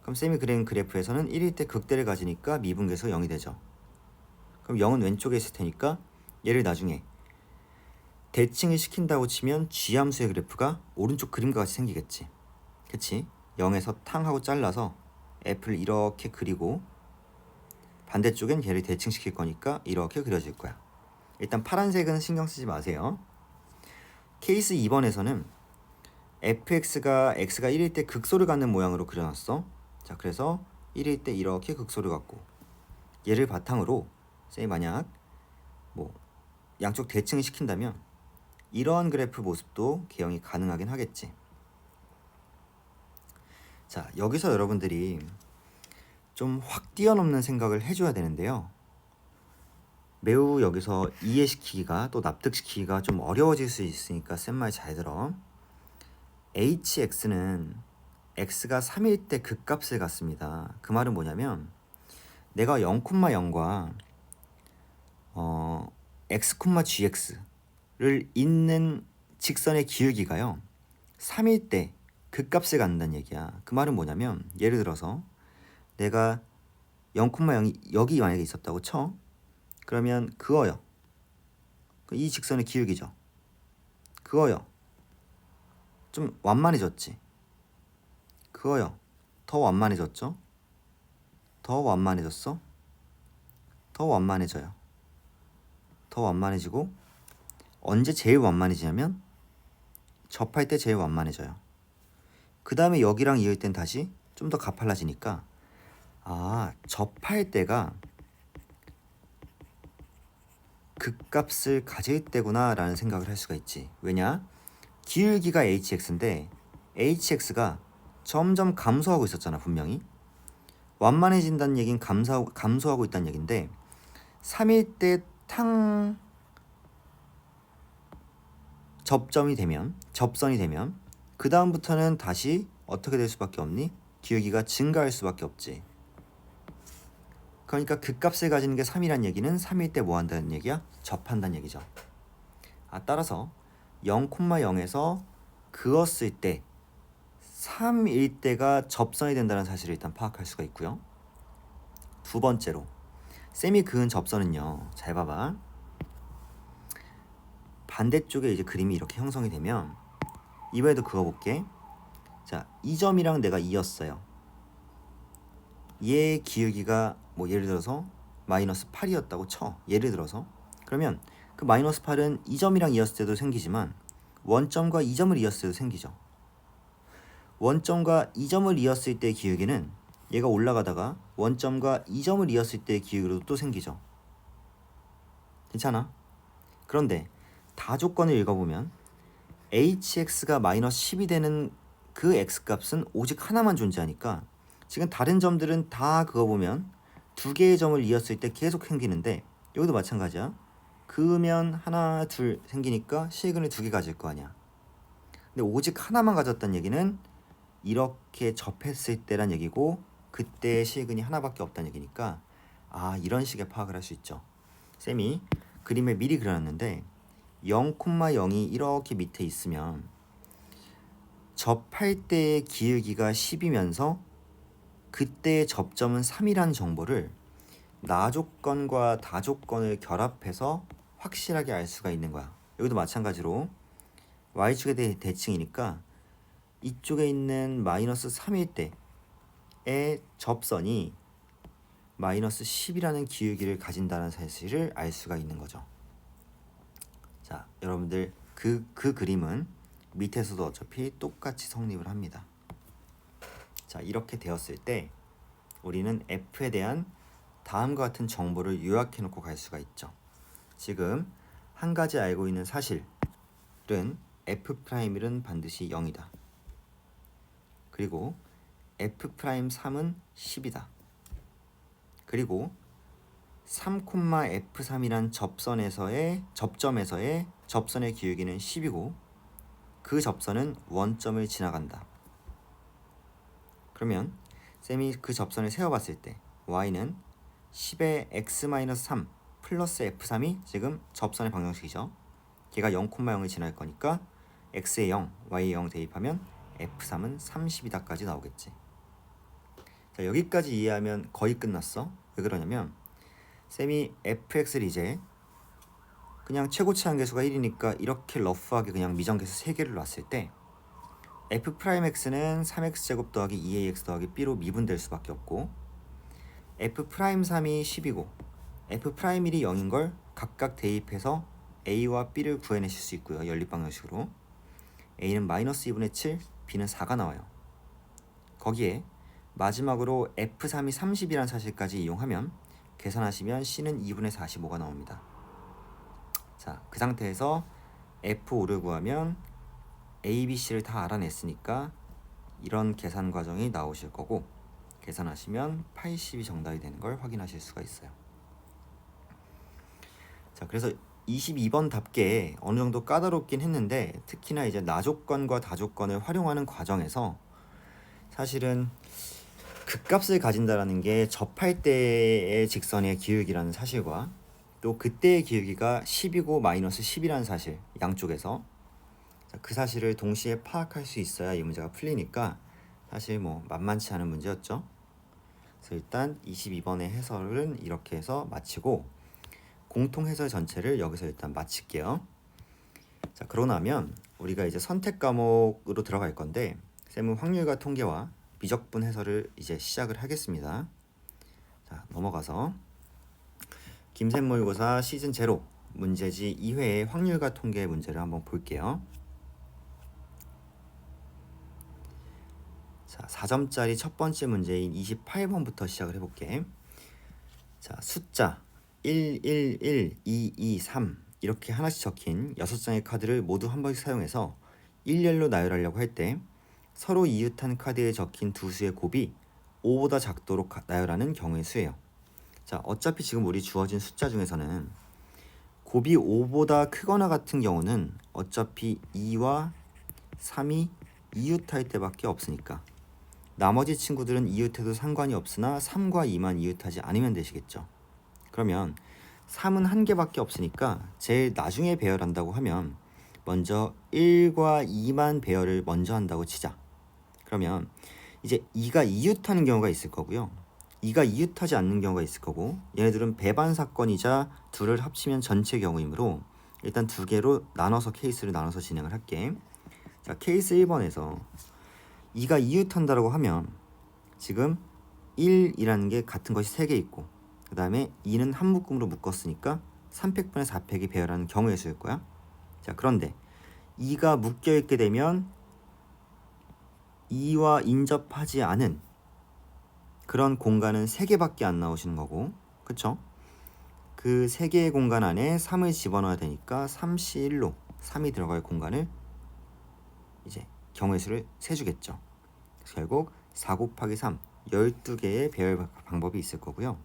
그럼 쌤이 그린 그래프에서는 1일 때 극대를 가지니까 미분계수 0이 되죠. 그럼 0은 왼쪽에 있을 테니까 얘를 나중에 대칭을 시킨다고 치면 g함수의 그래프가 오른쪽 그림과 같이 생기겠지. 그치? 0에서 탕하고 잘라서 f를 이렇게 그리고 반대쪽엔 얘를 대칭시킬 거니까 이렇게 그려질 거야. 일단 파란색은 신경 쓰지 마세요. 케이스 2번에서는 fx가 x가 1일 때 극소를 갖는 모양으로 그려놨어. 자, 그래서 1일 때 이렇게 극소를 갖고 얘를 바탕으로 쌤이 만약 뭐 양쪽 대칭을 시킨다면 이러한 그래프 모습도 개형이 가능하긴 하겠지. 자, 여기서 여러분들이 좀 확 뛰어넘는 생각을 해줘야 되는데요. 매우 여기서 이해시키기가 또 납득시키기가 좀 어려워질 수 있으니까 쌤 말 잘 들어. hx는 x가 3일 때 극값을 갖습니다. 그 말은 뭐냐면 내가 0,0과 x, gx를 잇는 직선의 기울기가요 3일 때 극값을 갖는다는 얘기야. 그 말은 뭐냐면 예를 들어서 내가 0,0이 여기 만약에 있었다고 쳐. 그러면 그어요. 이 직선의 기울기죠. 그어요. 좀 완만해졌지. 그어요. 더 완만해졌죠. 더 완만해졌어. 더 완만해져요. 더 완만해지고 언제 제일 완만해지냐면 접할 때 제일 완만해져요. 그 다음에 여기랑 이을 땐 다시 좀 더 가팔라지니까 접할 때가 극값을 가질 때구나 라는 생각을 할 수가 있지. 왜냐? 기울기가 hx인데 hx가 점점 감소하고 있었잖아. 분명히 완만해진다는 얘기는 감소하고 있다는 얘긴데 3일 때 접선이 되면 그 다음부터는 다시 어떻게 될 수밖에 없니? 기울기가 증가할 수밖에 없지. 그러니까 극값을 가지는 게 3이란 얘기는 3일 때 뭐 한다는 얘기야? 접한다는 얘기죠. 따라서 0,0에서 그었을 때 3일 때가 접선이 된다는 사실을 일단 파악할 수가 있고요. 두 번째로 쌤이 그은 접선은요. 잘 봐봐. 반대쪽에 이제 그림이 이렇게 형성이 되면 이번에도 그어볼게. 자, 이 점이랑 내가 이었어요. 얘 기울기가 뭐 예를 들어서 마이너스 8이었다고 쳐. 예를 들어서. 그러면 그 마이너스 8은 이 점이랑 이었을 때도 생기지만 원점과 이 점을 이었을 때도 생기죠. 원점과 이 점을 이었을 때의 기울기는 얘가 올라가다가 원점과 이 점을 이었을 때의 기울기로도 또 생기죠. 괜찮아? 그런데 다조건을 읽어보면 hx가 마이너스 10이 되는 그 x값은 오직 하나만 존재하니까 지금 다른 점들은 다 그어보면 두 개의 점을 이었을 때 계속 생기는데 여기도 마찬가지야. 그으면 하나, 둘 생기니까 시근을 두 개 가질 거 아니야. 근데 오직 하나만 가졌다는 얘기는 이렇게 접했을 때란 얘기고 그때의 시근이 하나밖에 없다는 얘기니까 이런 식의 파악을 할 수 있죠. 쌤이 그림에 미리 그려놨는데 0,0이 이렇게 밑에 있으면 접할 때의 기울기가 10이면서 그때의 접점은 3이라는 정보를 나조건과 다조건을 결합해서 확실하게 알 수가 있는 거야. 여기도 마찬가지로 y축에 대해 대칭이니까 이쪽에 있는 마이너스 3일 때의 접선이 마이너스 10이라는 기울기를 가진다는 사실을 알 수가 있는 거죠. 자, 여러분들 그 그림은 밑에서도 어차피 똑같이 성립을 합니다. 자, 이렇게 되었을 때 우리는 f에 대한 다음과 같은 정보를 요약해 놓고 갈 수가 있죠. 지금 한 가지 알고 있는 사실은 F'일은 반드시 0이다. 그리고 F'3은 10이다. 그리고 3,F3이란 접점에서의 접선의 기울기는 10이고 그 접선은 원점을 지나간다. 그러면 쌤이 그 접선을 세워봤을 때 y는 10의 x-3 플러스 f3이 지금 접선의 방정식이죠. 걔가 0,0을 지날 거니까 x에 0, y에 0 대입하면 f3은 30이다까지 나오겠지. 자, 여기까지 이해하면 거의 끝났어. 왜 그러냐면 쌤이 fx를 이제 그냥 최고치 한계수가 1이니까 이렇게 러프하게 그냥 미정계수 3개를 놨을 때 f'x는 3x제곱 더하기 2ax 더하기 b로 미분될 수밖에 없고 f'3이 10이고 f'1이 0인 걸 각각 대입해서 a와 b를 구해내실 수 있고요. 연립방정식으로 a는 마이너스 2분의 7, b는 4가 나와요. 거기에 마지막으로 f3이 30이라는 사실까지 이용하면 계산하시면 c는 2분의 45가 나옵니다. 자, 그 상태에서 f5를 구하면 a, b, c를 다 알아냈으니까 이런 계산 과정이 나오실 거고 계산하시면 80이 정답이 되는 걸 확인하실 수가 있어요. 자, 그래서 22번답게 어느 정도 까다롭긴 했는데 특히나 이제 나조건과 다조건을 활용하는 과정에서 사실은 극값을 가진다라는 게 접할 때의 직선의 기울기라는 사실과 또 그때의 기울기가 10이고 마이너스 10이라는 사실 양쪽에서 그 사실을 동시에 파악할 수 있어야 이 문제가 풀리니까 사실 뭐 만만치 않은 문제였죠. 그래서 일단 22번의 해설은 이렇게 해서 마치고 공통 해설 전체를 여기서 일단 마칠게요. 자, 그러고 나면 우리가 이제 선택 과목으로 들어갈 건데 쌤은 확률과 통계와 미적분 해설을 이제 시작을 하겠습니다. 자, 넘어가서 김샘 모의고사 시즌 0 문제지 2회의 확률과 통계 문제를 한번 볼게요. 자, 4점짜리 첫 번째 문제인 28번부터 시작을 해볼게. 자, 숫자 1, 1, 1, 2, 2, 3 이렇게 하나씩 적힌 6장의 카드를 모두 한 번씩 사용해서 일렬로 나열하려고 할 때 서로 이웃한 카드에 적힌 두 수의 곱이 5보다 작도록 나열하는 경우의 수예요. 자, 어차피 지금 우리 주어진 숫자 중에서는 곱이 5보다 크거나 같은 경우는 어차피 2와 3이 이웃할 때밖에 없으니까 나머지 친구들은 이웃해도 상관이 없으나 3과 2만 이웃하지 않으면 되시겠죠. 그러면 3은 한 개밖에 없으니까 제일 나중에 배열한다고 하면 먼저 1과 2만 배열을 먼저 한다고 치자. 그러면 이제 2가 이웃하는 경우가 있을 거고요. 2가 이웃하지 않는 경우가 있을 거고 얘네들은 배반 사건이자 둘을 합치면 전체 경우이므로 일단 두 개로 나눠서 케이스를 나눠서 진행을 할게. 자, 케이스 1번에서 2가 이웃한다라고 하면 지금 1이라는 게 같은 것이 3개 있고 그 다음에 2는 한 묶음으로 묶었으니까 3팩분의 4팩이 배열하는 경우의 수일 거야. 자, 그런데 2가 묶여있게 되면 2와 인접하지 않은 그런 공간은 3개밖에 안 나오시는 거고 그쵸? 그 3개의 공간 안에 3을 집어넣어야 되니까 3C1로 3이 들어갈 공간을 이제 경우의 수를 세주겠죠. 결국 4 곱하기 3 12개의 배열 방법이 있을 거고요.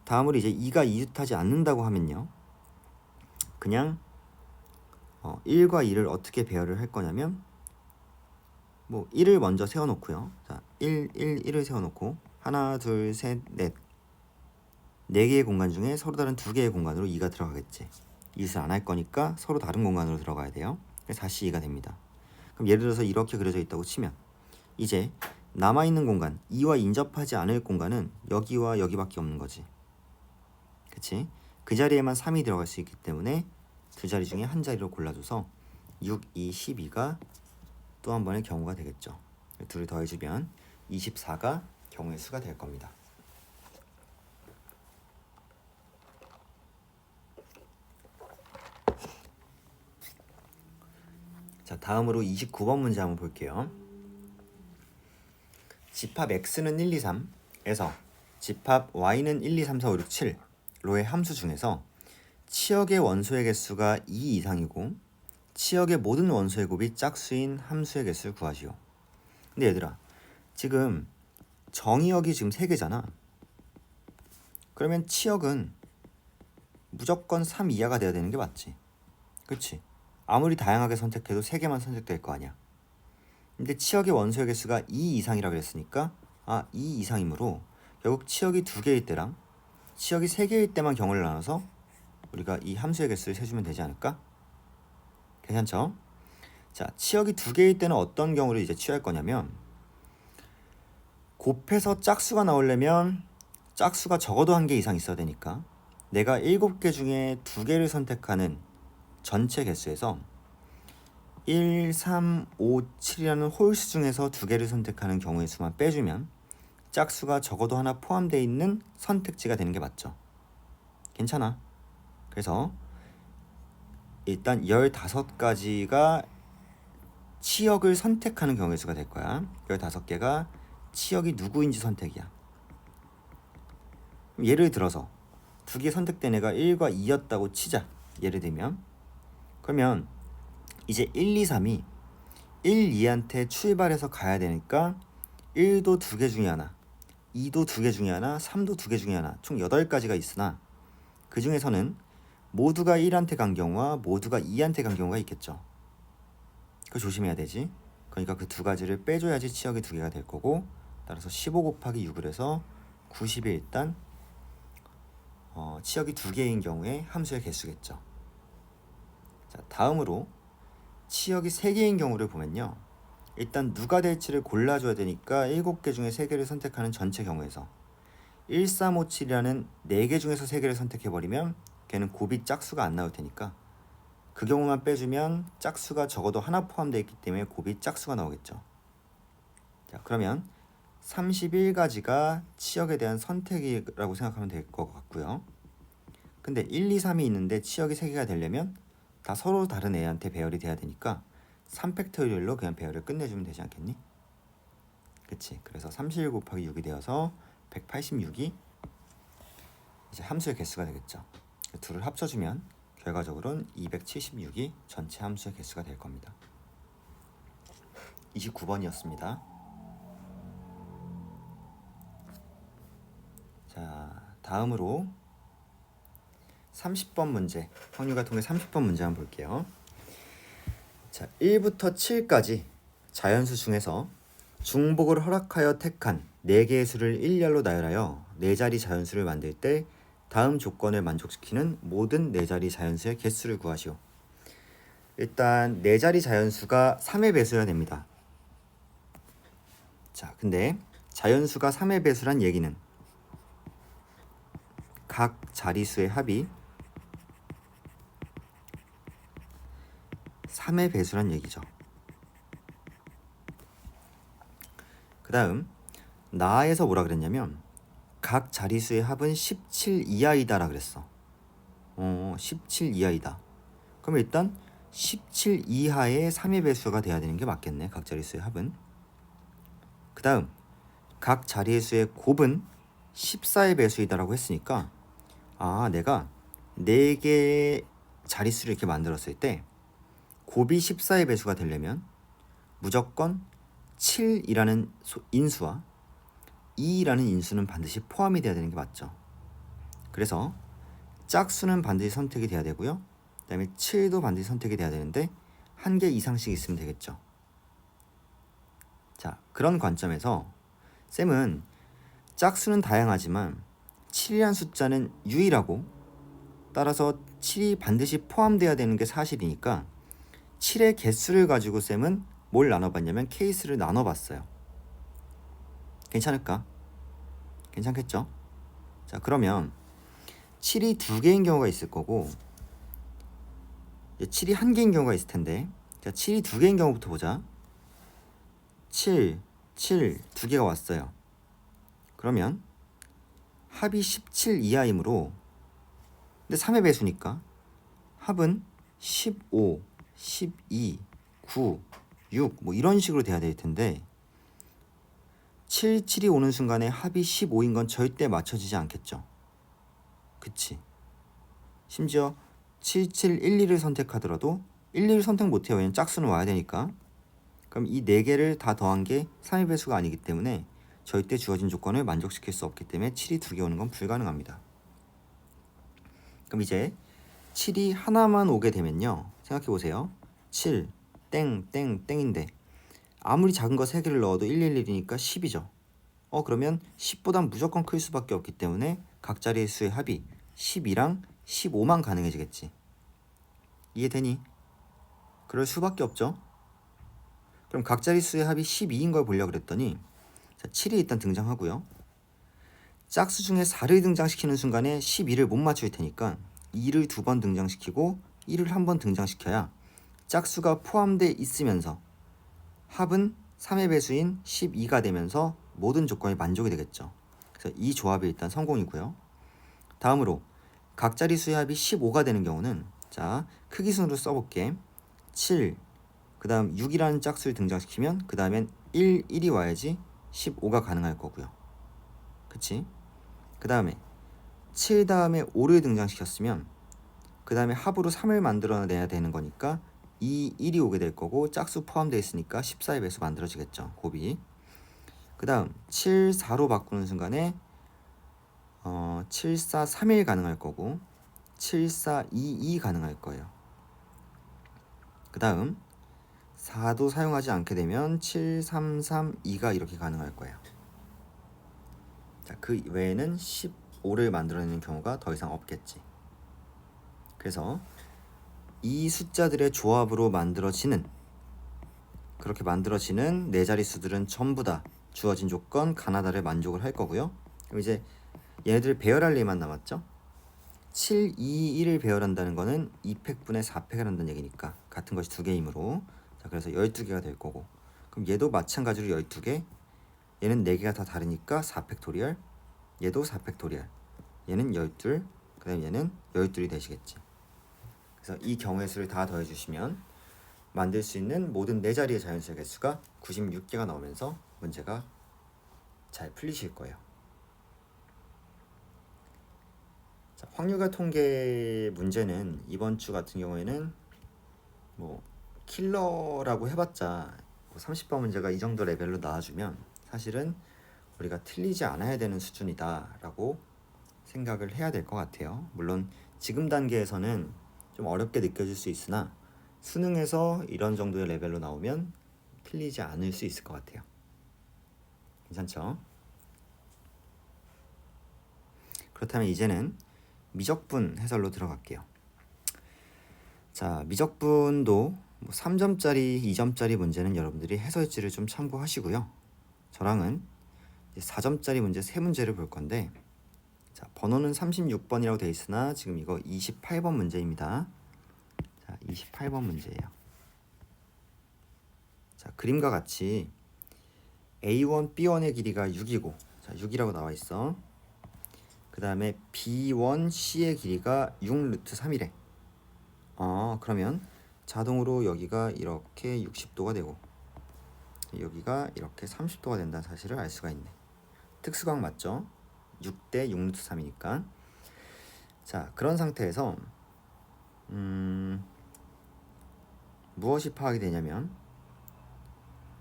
다음으로 이제 2가 이웃하지 않는다고 하면요. 그냥 1과 2를 어떻게 배열을 할 거냐면 뭐 1을 먼저 세워놓고요. 자, 1, 1, 1을 세워놓고 하나, 둘, 셋, 넷 4개의 공간 중에 서로 다른 2개의 공간으로 2가 들어가겠지. 이웃을 안 할 거니까 서로 다른 공간으로 들어가야 돼요. 그래서 다시 2가 됩니다. 그럼 예를 들어서 이렇게 그려져 있다고 치면 이제 남아있는 공간 2와 인접하지 않을 공간은 여기와 여기밖에 없는 거지. 그치? 그 자리에만 3이 들어갈 수 있기 때문에 두 자리 중에 한 자리로 골라줘서 6, 2, 12가 또 한 번의 경우가 되겠죠. 둘을 더해주면 24가 경우의 수가 될 겁니다. 자, 다음으로 29번 문제 한번 볼게요. 집합 x는 1, 2, 3에서 집합 y는 1, 2, 3, 4, 5, 6, 7로의 함수 중에서 치역의 원소의 개수가 2 이상이고 치역의 모든 원소의 곱이 짝수인 함수의 개수를 구하시오. 근데 얘들아, 지금 정의역이 지금 3개잖아. 그러면 치역은 무조건 3 이하가 돼야 되는 게 맞지. 그치? 아무리 다양하게 선택해도 3개만 선택될 거 아니야. 근데 치역의 원소의 개수가 2 이상이라 그랬으니까 2 이상이므로 결국 치역이 2개일 때랑 치역이 3개일 때만 경우를 나눠서 우리가 이 함수의 개수를 세주면 되지 않을까? 괜찮죠? 자, 치역이 2개일 때는 어떤 경우를 이제 취할 거냐면 곱해서 짝수가 나오려면 짝수가 적어도 1개 이상 있어야 되니까 내가 7개 중에 2개를 선택하는 전체 개수에서 1, 3, 5, 7이라는 홀수 중에서 2개를 선택하는 경우의 수만 빼주면 짝수가 적어도 하나 포함되어 있는 선택지가 되는 게 맞죠. 괜찮아. 그래서 일단 15가지가 치역을 선택하는 경우의 수가 될 거야. 15개가 치역이 누구인지 선택이야. 예를 들어서 2개 선택된 애가 1과 2였다고 치자. 예를 들면 그러면 이제 1, 2, 3이 1, 2한테 출발해서 가야 되니까 1도 2개 중에 하나, 2도 2개 중에 하나, 3도 2개 중에 하나, 총 8가지가 있으나 그 중에서는 모두가 1한테 간 경우와 모두가 2한테 간 경우가 있겠죠. 그거 조심해야 되지. 그러니까 그 2가지를 빼줘야지 치역이 2개가 될 거고, 따라서 15 곱하기 6을 해서 90이 일단 치역이 2개인 경우에 함수의 개수겠죠. 자, 다음으로 치역이 3개인 경우를 보면요, 일단 누가 될지를 골라줘야 되니까 7개 중에 3개를 선택하는 전체 경우에서 1, 3, 5, 7이라는 4개 중에서 3개를 선택해버리면 걔는 곱이 짝수가 안 나올 테니까 그 경우만 빼주면 짝수가 적어도 하나 포함되어 있기 때문에 곱이 짝수가 나오겠죠. 자, 그러면 31가지가 치역에 대한 선택이라고 생각하면 될 것 같고요. 근데 1, 2, 3이 있는데 치역이 3개가 되려면 다 서로 다른 애한테 배열이 돼야 되니까 3팩토리얼로 그냥 배열을 끝내주면 되지 않겠니? 그치? 그래서 31 곱하기 6이 되어서 186이 이제 함수의 개수가 되겠죠. 둘을 합쳐주면 결과적으로는 276이 전체 함수의 개수가 될 겁니다. 29번이었습니다. 자, 다음으로 30번 문제, 확률과 통계 30번 문제 한번 볼게요. 자, 1부터 7까지 자연수 중에서 중복을 허락하여 택한 4개의 수를 일렬로 나열하여 4자리 자연수를 만들 때 다음 조건을 만족시키는 모든 4자리 자연수의 개수를 구하시오. 일단 4자리 자연수가 3의 배수여야 됩니다. 자, 근데 자연수가 3의 배수란 얘기는 각 자리수의 합이 3의 배수란 얘기죠. 그 다음 나에서 뭐라 그랬냐면 각 자리수의 합은 17 이하이다 라 그랬어. 17 이하이다. 그럼 일단 17 이하의 3의 배수가 돼야 되는 게 맞겠네. 각 자리수의 합은. 그 다음 각 자리수의 곱은 14의 배수이다 라고 했으니까 내가 4개의 자리수를 이렇게 만들었을 때 곱이 14의 배수가 되려면 무조건 7이라는 인수와 2라는 인수는 반드시 포함이 돼야 되는 게 맞죠. 그래서 짝수는 반드시 선택이 돼야 되고요. 그 다음에 7도 반드시 선택이 돼야 되는데 1개 이상씩 있으면 되겠죠. 자, 그런 관점에서 쌤은 짝수는 다양하지만 7이란 숫자는 유일하고 따라서 7이 반드시 포함돼야 되는 게 사실이니까 7의 개수를 가지고 쌤은 뭘 나눠봤냐면 케이스를 나눠봤어요. 괜찮을까? 괜찮겠죠? 자, 그러면 7이 2개인 경우가 있을 거고 7이 1개인 경우가 있을 텐데, 자, 7이 2개인 경우부터 보자. 7, 2개가 왔어요. 그러면 합이 17 이하이므로, 근데 3의 배수니까 합은 15, 12, 9, 6 뭐 이런 식으로 돼야 될 텐데 7, 7이 오는 순간에 합이 15인 건 절대 맞춰지지 않겠죠. 그치? 심지어 7, 7, 1, 2를 선택하더라도 1, 2를 선택 못해요. 왜냐면 짝수는 와야 되니까. 그럼 이 4개를 다 더한 게 3의 배수가 아니기 때문에 절대 주어진 조건을 만족시킬 수 없기 때문에 7이 2개 오는 건 불가능합니다. 그럼 이제 7이 하나만 오게 되면요. 생각해보세요. 7, 땡, 땡, 땡인데 아무리 작은 거 3개를 넣어도 111이니까 10이죠. 그러면 10보단 무조건 클 수밖에 없기 때문에 각 자리의 수의 합이 12랑 15만 가능해지겠지. 이해되니? 그럴 수밖에 없죠. 그럼 각 자리 수의 합이 12인 걸 보려고 그랬더니 자, 7이 일단 등장하고요. 짝수 중에 4를 등장시키는 순간에 12를 못 맞출 테니까 2를 2번 등장시키고 1을 1번 등장시켜야 짝수가 포함되어 있으면서 합은 3의 배수인 12가 되면서 모든 조건이 만족이 되겠죠. 그래서 이 조합이 일단 성공이고요. 다음으로 각 자리 수의 합이 15가 되는 경우는 자 크기 순으로 써볼게. 7, 그 다음 6이라는 짝수를 등장시키면 그 다음엔 1, 1이 와야지 15가 가능할 거고요. 그치? 그 다음에 7 다음에 5를 등장시켰으면 그 다음에 합으로 3을 만들어내야 되는 거니까 2, 1이 오게 될 거고 짝수 포함되어 있으니까 14의 배수 만들어지겠죠. 곱이. 그 다음 7, 4로 바꾸는 순간에 7, 4, 3일 가능할 거고 7, 4, 2, 2 가능할 거예요. 그 다음 4도 사용하지 않게 되면 7, 3, 3, 2가 이렇게 가능할 거예요. 자, 그 외에는 15를 만들어내는 경우가 더 이상 없겠지. 그래서 이 숫자들의 조합으로 그렇게 만들어지는 네 자릿수들은 전부 다 주어진 조건 가나다를 만족을 할 거고요. 그럼 이제 얘네들 배열할 일만 남았죠. 7, 2, 1을 배열한다는 거는 2팩분의 4팩을 한다는 얘기니까 같은 것이 2개이므로 자 그래서 12개가 될 거고 그럼 얘도 마찬가지로 12개 얘는 4개가 다 다르니까 4팩토리얼 얘도 4팩토리얼 얘는 12 그 다음 얘는 12이 되시겠지. 그래서 이 경우의 수를 다 더해주시면 만들 수 있는 모든 4자리의 자연수의 개수가 96개가 나오면서 문제가 잘 풀리실 거예요. 자, 확률과 통계 문제는 이번 주 같은 경우에는 뭐 킬러라고 해봤자 30번 문제가 이 정도 레벨로 나와주면 사실은 우리가 틀리지 않아야 되는 수준이다 라고 생각을 해야 될 것 같아요. 물론 지금 단계에서는 좀 어렵게 느껴질 수 있으나 수능에서 이런 정도의 레벨로 나오면 틀리지 않을 수 있을 것 같아요. 괜찮죠? 그렇다면 이제는 미적분 해설로 들어갈게요. 자, 미적분도 3점짜리, 2점짜리 문제는 여러분들이 해설지를 좀 참고하시고요. 저랑은 4점짜리 문제 3문제를 볼 건데 자, 번호는 36번이라고 되어 있으나 지금 이거 28번 문제입니다. 자, 28번 문제예요. 자, 그림과 같이 A1, B1의 길이가 6이고 자, 6이라고 나와 있어. 그 다음에 B1, C의 길이가 6 루트 3이래. 그러면 자동으로 여기가 이렇게 60도가 되고 여기가 이렇게 30도가 된다는 사실을 알 수가 있네. 특수각 맞죠? 6대 6 루트 3이니까. 자, 그런 상태에서 무엇이 파악이 되냐면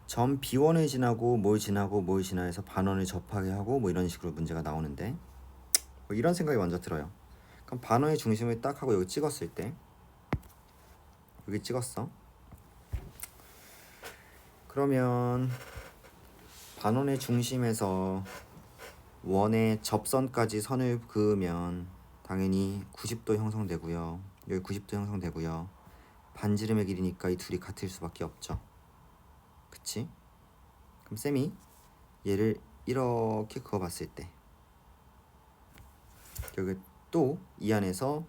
점 B1을 지나고 뭘 지나고 뭘 지나해서 반원을 접하게 하고 뭐 이런 식으로 문제가 나오는데 뭐 이런 생각이 먼저 들어요. 그럼 반원의 중심을 딱 하고 여기 찍었을 때 여기 찍었어. 그러면 반원의 중심에서 원의 접선까지 선을 그으면 당연히 90도 형성되고요. 여기 90도 형성되고요. 반지름의 길이니까 이 둘이 같을 수밖에 없죠. 그치? 그럼 쌤이 얘를 이렇게 그어봤을 때 여기 또 이 안에서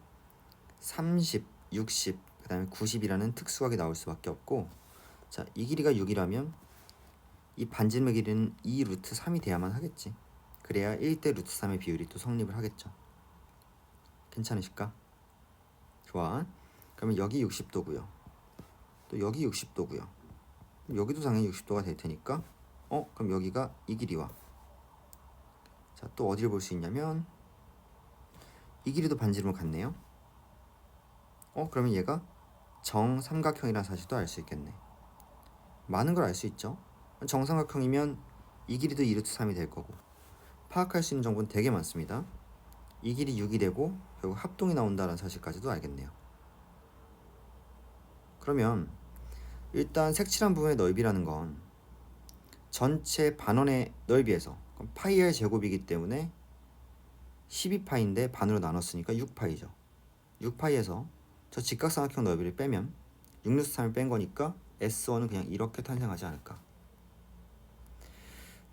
30, 60, 그 다음에 90이라는 특수각이 나올 수밖에 없고 자, 이 길이가 6이라면 이 반지름의 길이는 2 루트 3이 돼야만 하겠지. 그래야 1대 루트 3의 비율이 또 성립을 하겠죠. 괜찮으실까? 좋아. 그러면 여기 60도고요. 또 여기 60도고요. 여기도 당연히 60도가 될 테니까 그럼 여기가 이 길이와 자, 또 어디를 볼 수 있냐면 이 길이도 반지름을 같네요. 그러면 얘가 정삼각형이라는 사실도 알 수 있겠네. 많은 걸 알 수 있죠. 정삼각형이면 이 길이도 2루트 3이 될 거고 파악할 수 있는 정보는 되게 많습니다. 이 길이 6이 되고 결국 합동이 나온다는 사실까지도 알겠네요. 그러면 일단 색칠한 부분의 넓이라는 건 전체 반원의 넓이에서 파이 r 제곱이기 때문에 12파이인데 반으로 나눴으니까 6파이죠. 6파이에서 저 직각삼각형 넓이를 빼면 6루트 3을 뺀 거니까 S1은 그냥 이렇게 탄생하지 않을까.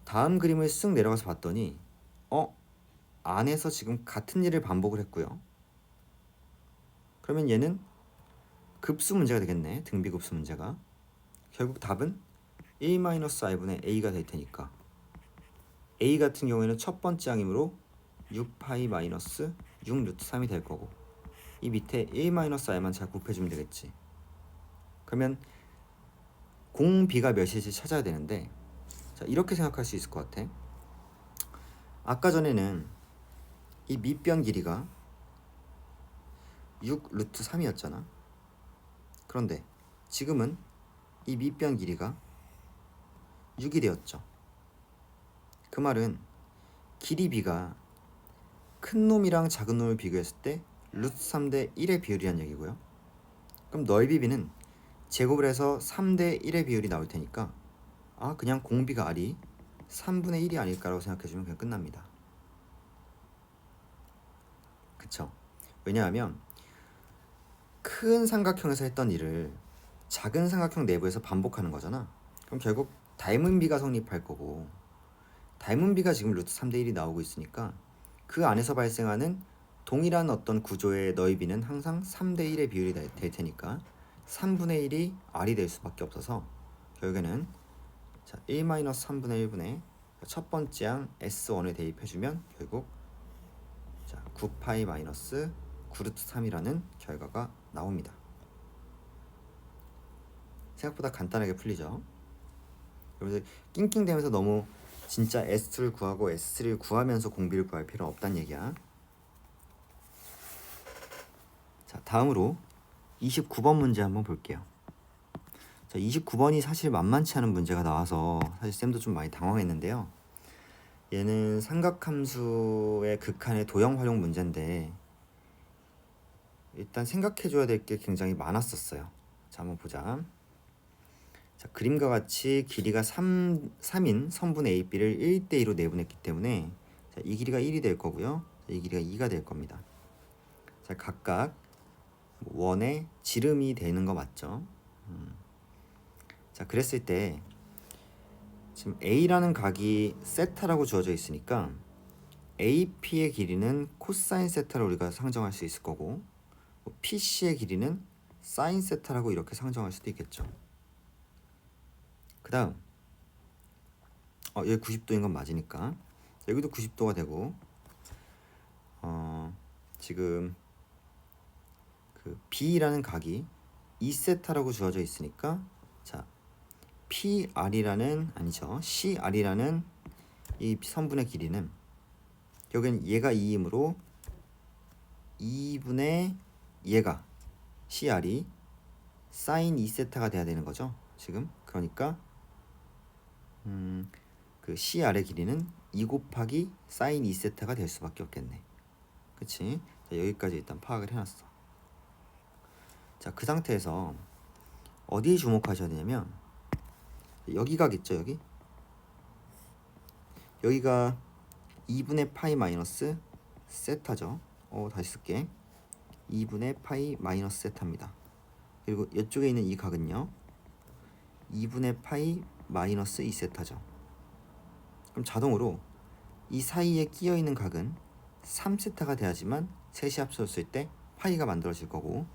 다음 그림을 쓱 내려가서 봤더니 안에서 지금 같은 일을 반복을 했고요. 그러면 얘는 급수 문제가 되겠네. 등비급수 문제가. 결국 답은 1-i분의 a가 될 테니까 a 같은 경우에는 첫 번째 항이므로 6파이 마이너스 6루트 3이 될 거고 이 밑에 1-i만 잘 곱해주면 되겠지. 그러면 공비가 몇일지 찾아야 되는데 자, 이렇게 생각할 수 있을 것 같아. 아까 전에는 이 밑변 길이가 6루트 3이었잖아. 그런데 지금은 이 밑변 길이가 6이 되었죠. 그 말은 길이 b가 큰 놈이랑 작은 놈을 비교했을 때 루트 3대 1의 비율이란 얘기고요. 그럼 넓이 b는 제곱을 해서 3대 1의 비율이 나올 테니까 그냥 공비가 r이 3분의 1이 아닐까라고 생각해주면 그냥 끝납니다. 그쵸? 왜냐하면 큰 삼각형에서 했던 일을 작은 삼각형 내부에서 반복하는 거잖아. 그럼 결국 닮은 비가 성립할 거고 닮은 비가 지금 루트 3대 1이 나오고 있으니까 그 안에서 발생하는 동일한 어떤 구조의 넓이는 항상 3대 1의 비율이 될 테니까 3분의 1이 r이 될 수밖에 없어서 결국에는 1-3분의 1분의 첫 번째 항 S1을 대입해주면 결국 9파이 마이너스 9루트 3이라는 결과가 나옵니다. 생각보다 간단하게 풀리죠. 여러분들 낑낑대면서 너무 진짜 S2를 구하고 S3를 구하면서 공비를 구할 필요는 없다는 얘기야. 자, 다음으로 29번 문제 한번 볼게요. 자, 29번이 사실 만만치 않은 문제가 나와서 사실 쌤도 좀 많이 당황했는데요. 얘는 삼각함수의 극한의 도형 활용 문제인데 일단 생각해줘야 될 게 굉장히 많았었어요. 자, 한번 보자. 자, 그림과 같이 길이가 3인 선분의 AB를 1대2로 내분했기 때문에 자, 이 길이가 1이 될 거고요. 자, 이 길이가 2가 될 겁니다. 자, 각각 원의 지름이 되는 거 맞죠? 자, 그랬을 때 지금 A라는 각이 세타라고 주어져 있으니까 AP의 길이는 코사인 세타로 우리가 상정할 수 있을 거고 PC의 길이는 사인 세타라고 이렇게 상정할 수도 있겠죠. 그 다음 여기 90도인 건 맞으니까 여기도 90도가 되고 지금 그 B라는 각이 2세타라고 주어져 있으니까 자 PR이라는 아니죠 CR이라는 이 선분의 길이는 여기는 얘가 2이므로 2분의 얘가 CR이 사인 2세타가 돼야 되는 거죠 지금. 그러니까 그 CR의 길이는 2 곱하기 사인 2세타가 될 수밖에 없겠네. 그치? 자, 여기까지 일단 파악을 해놨어. 자, 그 상태에서 어디에 주목하셔야 되냐면 여기 각 있죠 여기? 여기가 2분의 파이 마이너스 세타죠. 다시 쓸게. 2분의 파이 마이너스 세타입니다. 그리고 이쪽에 있는 이 각은요 2분의 파이 마이너스 2세타죠. 그럼 자동으로 이 사이에 끼어 있는 각은 3세타가 돼야지만 셋이 합쳐졌을 때 파이가 만들어질 거고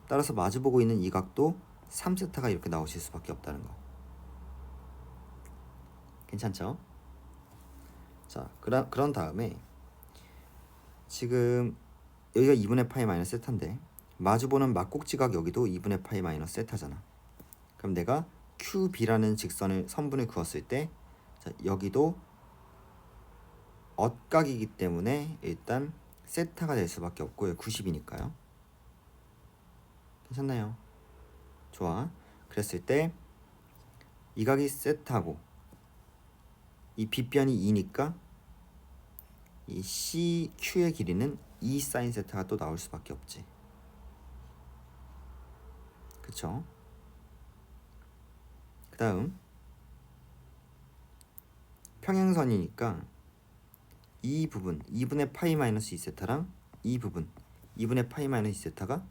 따라서 마주보고 있는 이 각도 3세타가 이렇게 나오실 수밖에 없다는 거. 괜찮죠? 자, 그런 다음에 지금 여기가 2분의 파이 마이너스 세타인데 마주보는 막꼭지각 여기도 2분의 파이 마이너스 세타잖아. 그럼 내가 QB라는 직선을 선분을 그었을 때 자, 여기도 엇각이기 때문에 일단 세타가 될 수밖에 없고요. 90이니까요. 괜찮나요? 좋아. 그랬을 때 이 각이 세타고 이 빗변이 2니까 이 CQ의 길이는 2 사인 세타가 또 나올 수밖에 없지. 그쵸? 그 다음 평행선이니까 이 부분 2분의 파이 마이너스 2세타랑 이 부분 2분의 파이 마이너스 2세타가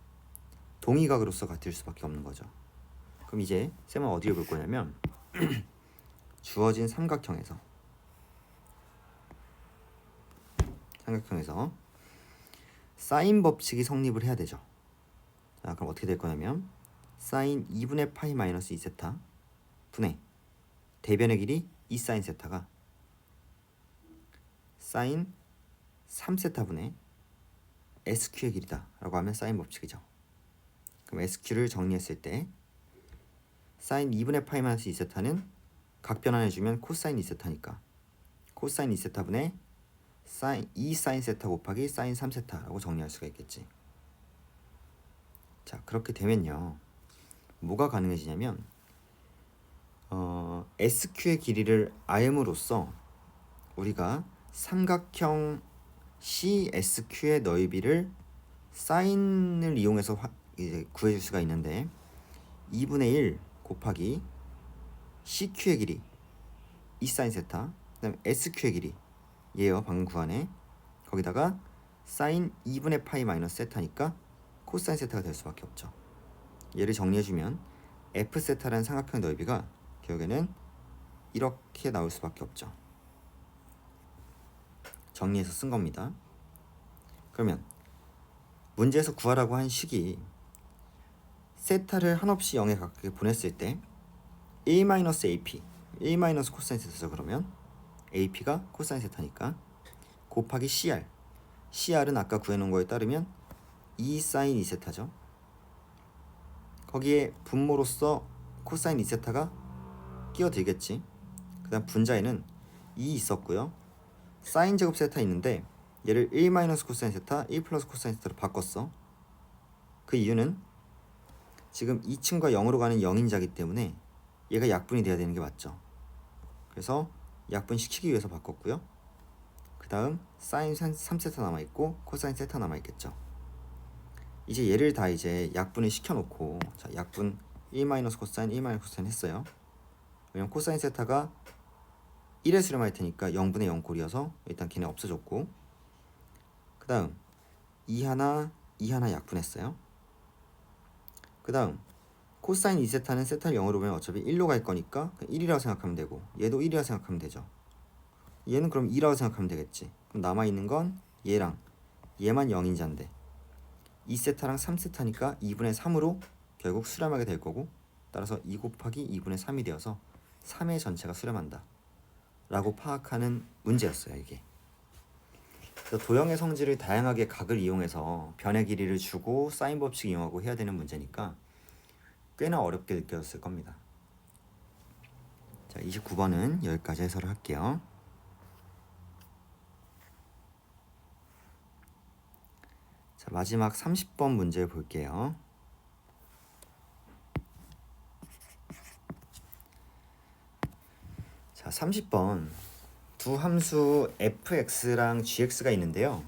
동의각으로서 같을 수밖에 없는 거죠. 그럼 이제 쌤은 어디를 볼 거냐면 주어진 삼각형에서 사인 법칙이 성립을 해야 되죠. 자, 그럼 어떻게 될 거냐면 사인 2분의 파이 마이너스 2세타 분의 대변의 길이 2 사인 세타가 사인 3세타 분의 SQ의 길이다 라고 하면 사인 법칙이죠. 그럼 SQ를 정리했을 때 사인 2분의 파이 마이너스 2세타는 각 변환해주면 코사인 2세타니까 코사인 2세타 분의 사인 2 사인 세타 곱하기 사인 3세타라고 정리할 수가 있겠지. 자, 그렇게 되면요 뭐가 가능해지냐면 SQ의 길이를 알므로써 우리가 삼각형 CSQ의 넓이를 사인을 이용해서 이제 구해줄 수가 있는데 2분의 1 곱하기 CQ의 길이 2 사인 세타 그 다음에 SQ의 길이 얘요 방금 구하네. 거기다가 사인 2분의 파이 마이너스 세타니까 코사인 세타가 될 수밖에 없죠. 얘를 정리해주면 F 세타라는 삼각형 넓이가 결국에는 이렇게 나올 수밖에 없죠. 정리해서 쓴 겁니다. 그러면 문제에서 구하라고 한 식이 세타를 한없이 0에 가깝게 보냈을 때 1-AP 1 코사인 세타죠. 그러면 AP가 코사인 세타니까 곱하기 CR은 아까 구해놓은 거에 따르면 2 사인 2세타죠. 거기에 분모로서 코사인 2세타가 끼어들겠지. 그 다음 분자에는 2 있었고요. 사인 제곱 세타 있는데 얘를 1 코사인 세타 1 코사인 세타로 바꿨어. 그 이유는 지금 2층과 0으로 가는 0인자기 때문에 얘가 약분이 돼야 되는 게 맞죠. 그래서 약분시키기 위해서 바꿨고요. 그 다음 사인 3세타 남아있고 코사인 세타 남아있겠죠. 이제 얘를 다 이제 약분을 시켜놓고 자, 약분 1 코사인 1 코사인 했어요. 왜냐면 코사인 세타가 1에 수렴할 테니까 0분의 0 꼴이어서 일단 걔네 없어졌고 그 다음 2 하나 약분했어요. 그 다음 코사인 2세타는 세타를 0으로 보면 어차피 1로 갈 거니까 1이라고 생각하면 되고 얘도 1이라고 생각하면 되죠. 얘는 그럼 2라고 생각하면 되겠지. 그럼 남아있는 건 얘랑 얘만 0인자인데 2세타랑 3세타니까 2분의 3으로 결국 수렴하게 될 거고 따라서 2 곱하기 2분의 3이 되어서 3의 전체가 수렴한다 라고 파악하는 문제였어요. 이게 그래서 도형의 성질을 다양하게 각을 이용해서 변의 길이를 주고 사인 법칙 이용하고 해야 되는 문제니까 꽤나 어렵게 느껴졌을 겁니다. 자, 29번은 여기까지 해설을 할게요. 자, 마지막 30번 문제 볼게요. 자, 30번 두 함수 fx랑 gx가 있는데요.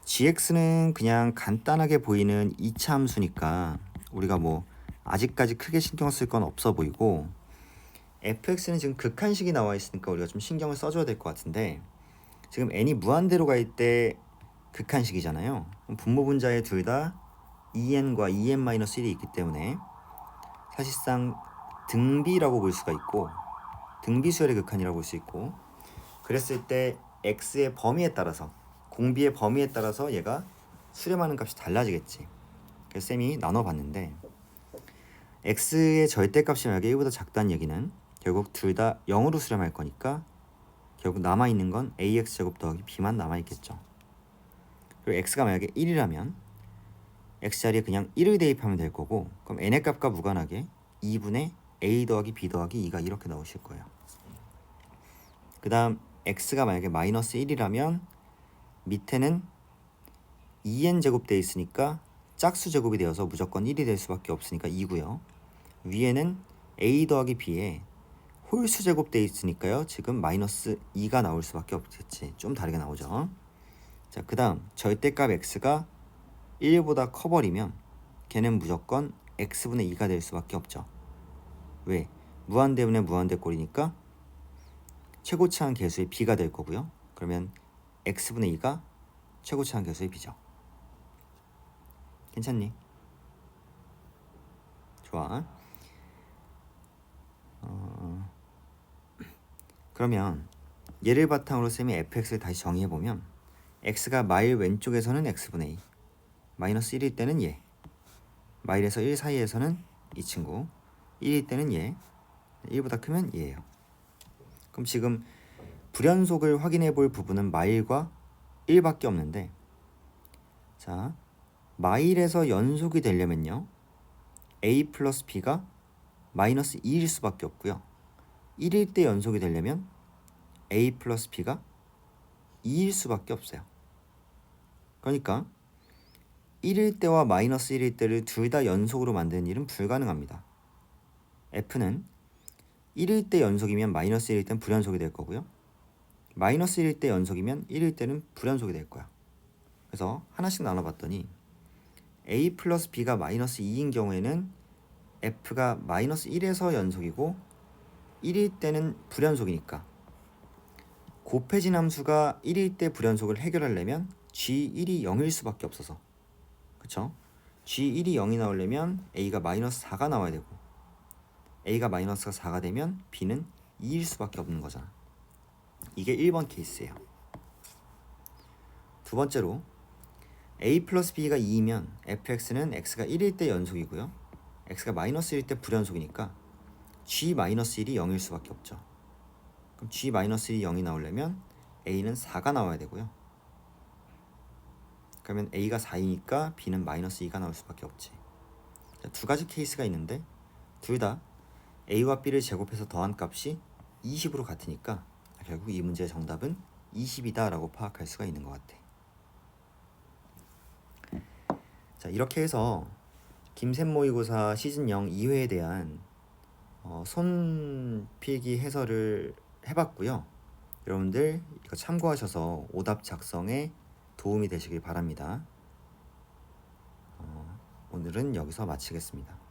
gx는 그냥 간단하게 보이는 2차 함수니까 우리가 뭐 아직까지 크게 신경 쓸 건 없어 보이고 fx는 지금 극한식이 나와 있으니까 우리가 좀 신경을 써줘야 될 것 같은데 지금 n이 무한대로 갈 때 극한식이잖아요. 분모 분자에 둘 다 2n과 2n-1이 있기 때문에 사실상 등비라고 볼 수가 있고 등비수열의 극한이라고 볼 수 있고 그랬을 때 x의 범위에 따라서 공비의 범위에 따라서 얘가 수렴하는 값이 달라지겠지. 그래서 쌤이 나눠봤는데 x의 절대값이 만약에 1보다 작다는 얘기는 결국 둘 다 0으로 수렴할 거니까 결국 남아있는 건 ax제곱 더하기 b만 남아있겠죠. 그리고 x가 만약에 1이라면 x자리에 그냥 1을 대입하면 될 거고 그럼 n의 값과 무관하게 2분의 a 더하기 b 더하기 2가 이렇게 나오실 거예요. 그 다음 x가 만약에 마이너스 1이라면 밑에는 2n 제곱 돼 있으니까 짝수 제곱이 되어서 무조건 1이 될 수밖에 없으니까 2고요. 위에는 a 더하기 b에 홀수 제곱 돼 있으니까요. 지금 마이너스 2가 나올 수밖에 없겠지. 좀 다르게 나오죠. 자, 그 다음 절대값 x가 1보다 커버리면 걔는 무조건 x분의 2가 될 수밖에 없죠. 왜? 무한대분의 무한대꼴이니까 최고차항 계수의 b가 될 거고요. 그러면 x분의 2가 최고차항 계수의 b죠. 괜찮니? 좋아. 그러면 얘를 바탕으로 쌤이 fx를 다시 정의해보면 x가 마일 왼쪽에서는 x분의 2, 마이너스 1일 때는 얘, 마일에서 1 사이에서는 이 친구, 1일 때는 얘, 1보다 크면 얘예요. 그럼 지금 불연속을 확인해 볼 부분은 마일과 1밖에 없는데, 자, 마일에서 연속이 되려면요 a 플러스 b가 마이너스 2일 수밖에 없고요. 1일 때 연속이 되려면 a 플러스 b가 2일 수밖에 없어요. 그러니까 1일 때와 마이너스 1일 때를 둘 다 연속으로 만드는 일은 불가능합니다. f는 1일 때 연속이면 마이너스 1일 때는 불연속이 될 거고요. 마이너스 1일 때 연속이면 1일 때는 불연속이 될 거야. 그래서 하나씩 나눠봤더니 a 플러스 b가 마이너스 2인 경우에는 f가 마이너스 1에서 연속이고 1일 때는 불연속이니까 곱해진 함수가 1일 때 불연속을 해결하려면 g1이 0일 수밖에 없어서, 그쵸? g1이 0이 나오려면 a가 마이너스 4가 나와야 되고 a가 마이너스가 4가 되면 b는 2일 수밖에 없는 거잖아. 이게 1번 케이스예요. 두 번째로 a 플러스 b가 2이면 fx는 x가 1일 때 연속이고요. x가 마이너스 1일 때 불연속이니까 g 마이너스 1이 0일 수밖에 없죠. 그럼 g 마이너스 1이 0이 나오려면 a는 4가 나와야 되고요. 그러면 a가 4이니까 b는 마이너스 2가 나올 수밖에 없지. 자, 두 가지 케이스가 있는데 둘 다 a와 b를 제곱해서 더한 값이 20으로 같으니까 결국 이 문제의 정답은 20이다 라고 파악할 수가 있는 것 같아. 자, 이렇게 해서 김샘 모의고사 시즌 0 2회에 대한 손필기 해설을 해봤고요. 여러분들 이거 참고하셔서 오답 작성에 도움이 되시길 바랍니다. 오늘은 여기서 마치겠습니다.